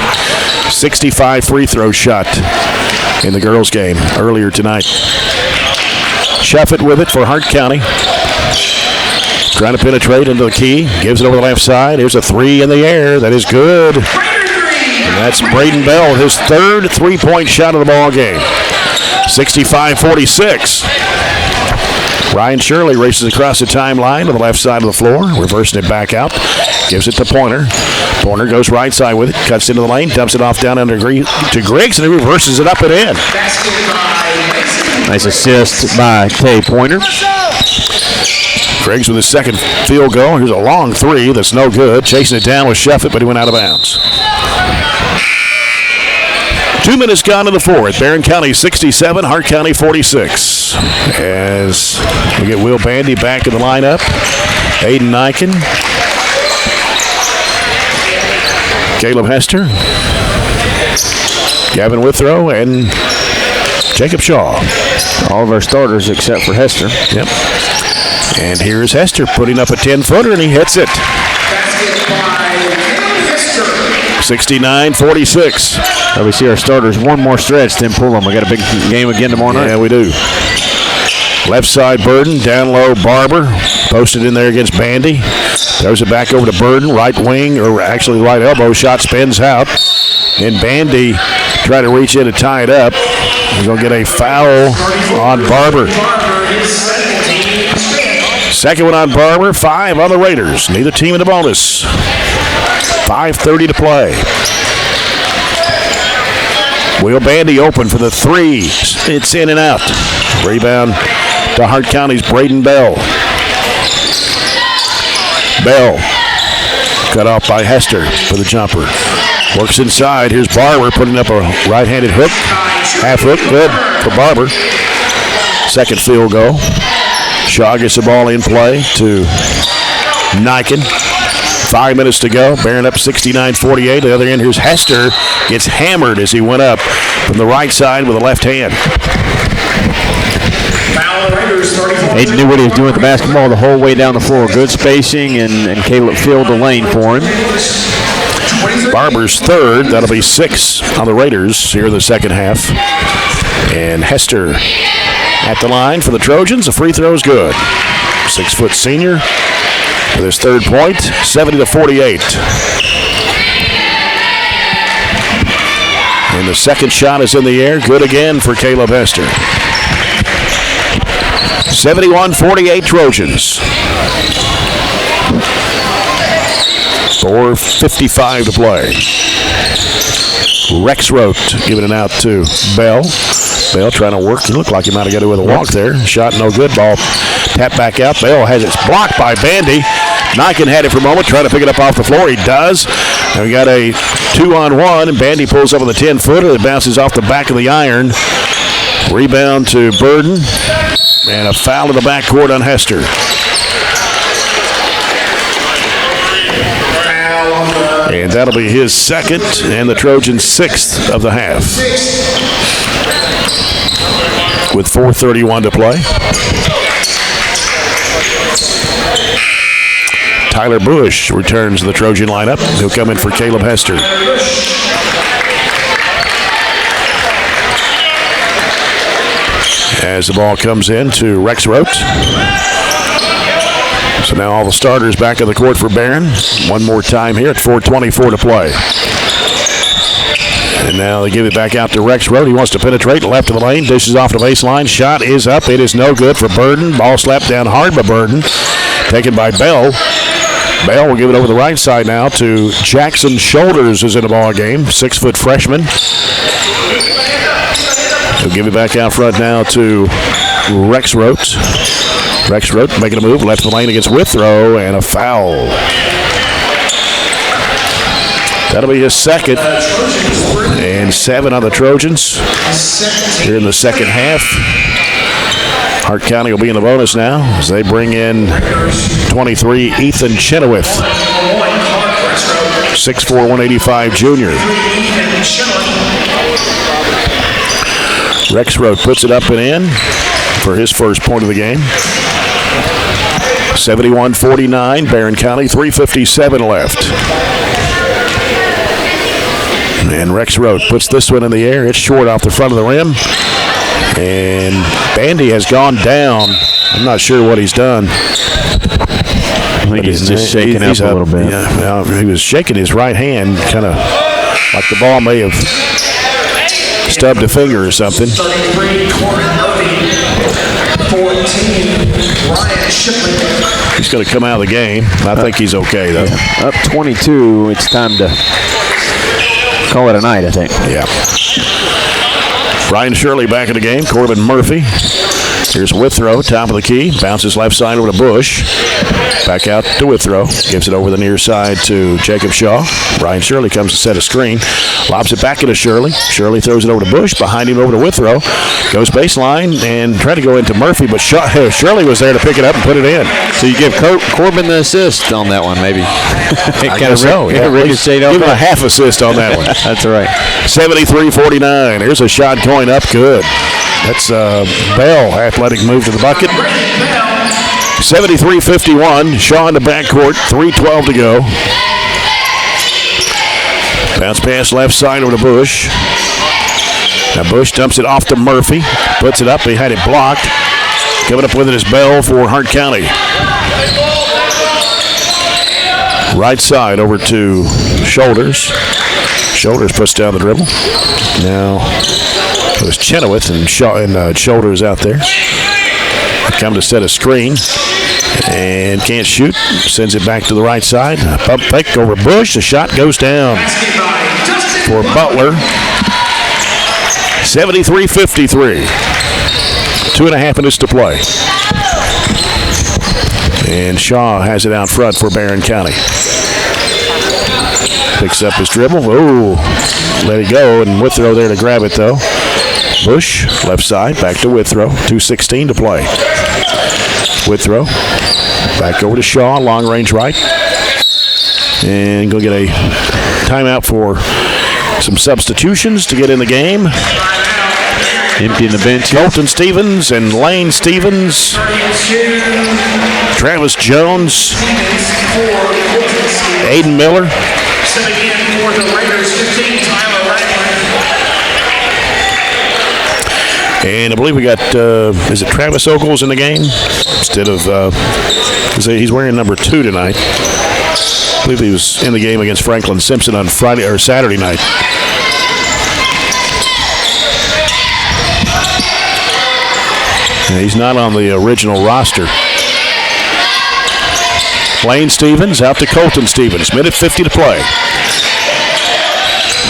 65 free throw shot in the girls' game earlier tonight. Shuffett with it for Hart County. Trying to penetrate into the key. Gives it over the left side. Here's a three in the air. That is good. And that's Braden Bell, his third three-point shot of the ball game. 65-46. Ryan Shirley races across the timeline to the left side of the floor, reversing it back out. Gives it to Pointer. Pointer goes right side with it, cuts into the lane, dumps it off down under to Griggs, and he reverses it up and in. Nice assist by Tay Pointer. Griggs with his second field goal. Here's a long three that's no good. Chasing it down with Shuffett, but he went out of bounds. 2 minutes gone in the fourth. Barren County 67, Hart County 46. As we get Will Bandy back in the lineup. Aiden Niken. Caleb Hester. Gavin Withrow and Jacob Shaw. All of our starters except for Hester. Yep. And here's Hester putting up a 10-footer, and he hits it. 69-46. We see our starters one more stretch, then pull them. We got a big game again tomorrow night. Yeah, we do. Left side Burden, down low Barber. Posted in there against Bandy. Throws it back over to Burden, right wing, or actually right elbow. Shot spins out. And Bandy try to reach in to tie it up. He's going to get a foul on Barber. Second one on Barber, 5 on the Raiders. Neither team in the bonus. 5:30 to play. Will Bandy open for the three. It's in and out. Rebound to Hart County's Braden Bell. Bell cut off by Hester for the jumper. Works inside. Here's Barber putting up a right-handed hook. Half hook. Good for Barber. Second field goal. Shaw gets the ball in play to Niken. 5 minutes to go. Barren up 69-48. The other end, here's Hester. Gets hammered as he went up from the right side with a left hand. Aiden knew what he was doing with the basketball the whole way down the floor. Good spacing, and Caleb filled the lane for him. Barber's third. That'll be 6 on the Raiders here in the second half. And Hester at the line for the Trojans. The free throw is good. 6-foot senior with his third point. 70-48. And the second shot is in the air. Good again for Caleb Hester. 71-48 Trojans. 4:55 to play. Rexroth giving it out to Bell. Bell trying to work. He looked like he might have got away with a walk there. Shot no good. Ball tapped back out. Bell has it blocked by Bandy. Niken had it for a moment, trying to pick it up off the floor. He does. And we got a 2-on-1, and Bandy pulls up with a 10-footer that bounces off the back of the iron. Rebound to Burden. And a foul in the backcourt on Hester. And that'll be his second, and the Trojans' 6th of the half. With 4:31 to play. Tyler Bush returns to the Trojan lineup. He'll come in for Caleb Hester. As the ball comes in to Rexroth. So now all the starters back on the court for Barren. One more time here at 4:24 to play. And now they give it back out to Rexroth. He wants to penetrate left of the lane. Dishes off the baseline. Shot is up. It is no good for Burden. Ball slapped down hard by Burden. Taken by Bell. Bell will give it over the right side now to Jackson Shoulders, who's in the ball game. 6-foot freshman. He'll give it back out front now to Rexroth. Rexroth making a move. Left of the lane against Withrow, and a foul. That'll be his second. And 7 on the Trojans here in the second half. Hart County will be in the bonus now as they bring in 23, Ethan Chenoweth. 6'4", 185 junior. Rexroth puts it up and in for his first point of the game. 71-49, Barren County, 3:57 left. And Rexroth puts this one in the air. It's short off the front of the rim. And Bandy has gone down. I'm not sure what he's done. I think he's just shaking up a little bit. Yeah, he was shaking his right hand, kind of like the ball may have stubbed a finger or something. He's going to come out of the game. I think he's okay, though. Yeah. Up 22, it's time to call it a night, I think. Yeah. Ryan Shirley back in the game. Corbin Murphy. Here's Withrow, top of the key. Bounces left side over to Bush. Back out to Withrow. Gives it over the near side to Jacob Shaw. Ryan Shirley comes to set a screen. Lobs it back into Shirley. Shirley throws it over to Bush. Behind him over to Withrow. Goes baseline and tried to go into Murphy, but Shirley was there to pick it up and put it in. So you give Corbin the assist on that one, maybe. I guess so. Yeah. Give him a half assist on that one. That's right. 73-49. Here's a shot going up good. That's Bell, athletic move to the bucket. 73-51. Shaw in the backcourt. 3:12 to go. Bounce pass left side over to Bush. Now Bush dumps it off to Murphy. Puts it up. He had it blocked. Coming up with it is Bell for Hart County. Right side over to Shoulders. Shoulders puts down the dribble. Now it was Chenoweth and Shoulders out there. Come to set a screen and can't shoot. Sends it back to the right side. Pump fake over Bush. The shot goes down for Butler. 73-53. 2.5 minutes to play. And Shaw has it out front for Barren County. Picks up his dribble. Oh, let it go. And Withrow there to grab it, though. Bush, left side, back to Withrow. 2:16 to play. Withrow, back over to Shaw, long range right. And go get a timeout for some substitutions to get in the game. Emptying the bench. Colton Stevens and Lane Stevens. Travis Jones. Aiden Miller. And I believe we got, is it Travis Ogles in the game? Instead of, he's wearing number 2 tonight. I believe he was in the game against Franklin Simpson on Friday or Saturday night. He's not on the original roster. Lane Stevens out to Colton Stevens. Minute 50 to play.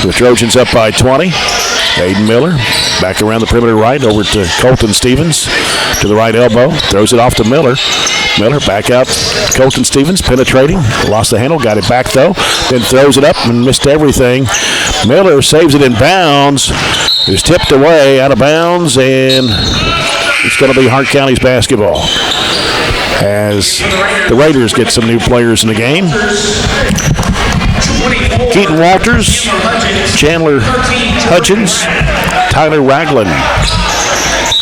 The Trojans up by 20. Aiden Miller back around the perimeter right over to Colton Stevens to the right elbow. Throws it off to Miller. Miller back out. Colton Stevens penetrating. Lost the handle. Got it back though. Then throws it up and missed everything. Miller saves it in bounds. It's tipped away out of bounds, and it's going to be Hart County's basketball as the Raiders get some new players in the game. Keaton Walters, Chandler Hudgens, Tyler Ragland.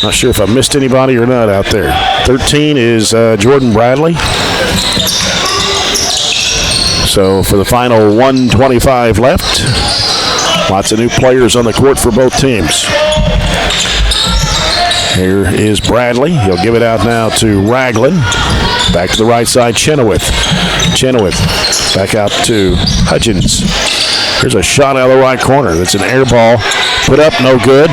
Not sure if I missed anybody or not out there. 13 is Jordan Bradley. So for the final 1:25 left, lots of new players on the court for both teams. Here is Bradley. He'll give it out now to Ragland. Back to the right side, Chenoweth. Chenoweth back out to Hudgens. Here's a shot out of the right corner. That's an air ball. Put up, no good.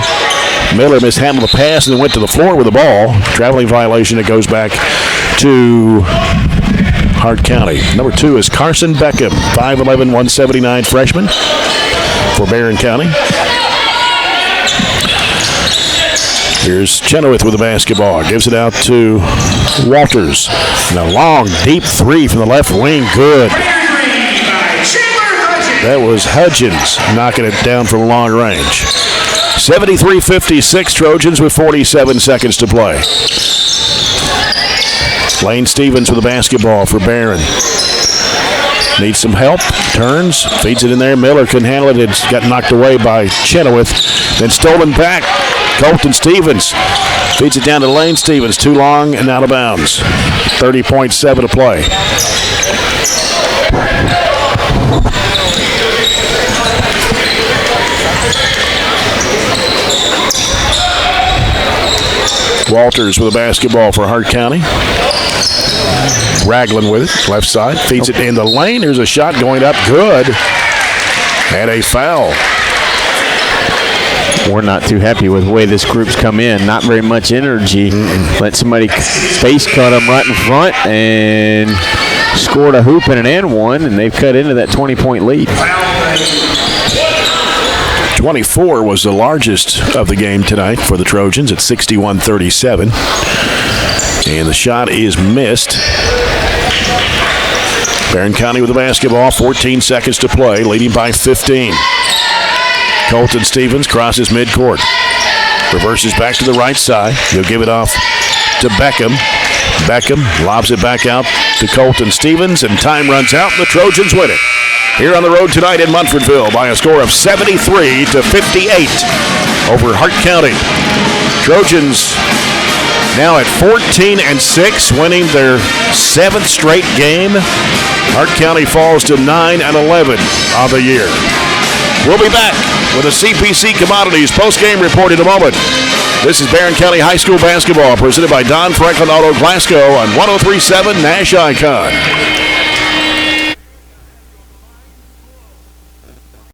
Miller mishandled the pass and then went to the floor with the ball. Traveling violation. It goes back to Hart County. Number 2 is Carson Beckham, 5'11", 179 freshman for Barren County. Here's Chenoweth with the basketball. Gives it out to Walters. And a long, deep 3 from the left wing. Good. That was Hudgens knocking it down from long range. 73-56 Trojans with 47 seconds to play. Lane Stevens with the basketball for Barren. Needs some help. Turns. Feeds it in there. Miller couldn't handle it. It got knocked away by Chenoweth. Then stolen back. Colton Stevens feeds it down to Lane Stevens. Too long and out of bounds. 30.7 to play. Walters with a basketball for Hart County. Ragland with it, left side, feeds it in the lane. There's a shot going up, good. And a foul. We're not too happy with the way this group's come in. Not very much energy. Let somebody face cut them right in front and scored a hoop and an and one, and they've cut into that 20-point lead. 24 was the largest of the game tonight for the Trojans at 61-37. And the shot is missed. Barren County with the basketball, 14 seconds to play, leading by 15. Colton Stevens crosses midcourt. Reverses back to the right side. He'll give it off to Beckham. Beckham lobs it back out to Colton Stevens, and time runs out, and the Trojans win it. Here on the road tonight in Munfordville by a score of 73-58 over Hart County. Trojans now at 14-6, winning their 7th straight game. Hart County falls to 9-11 on the year. We'll be back with a CPC Commodities post-game report in a moment. This is Barren County High School basketball presented by Don Franklin Auto Glasgow on 103.7 Nash Icon.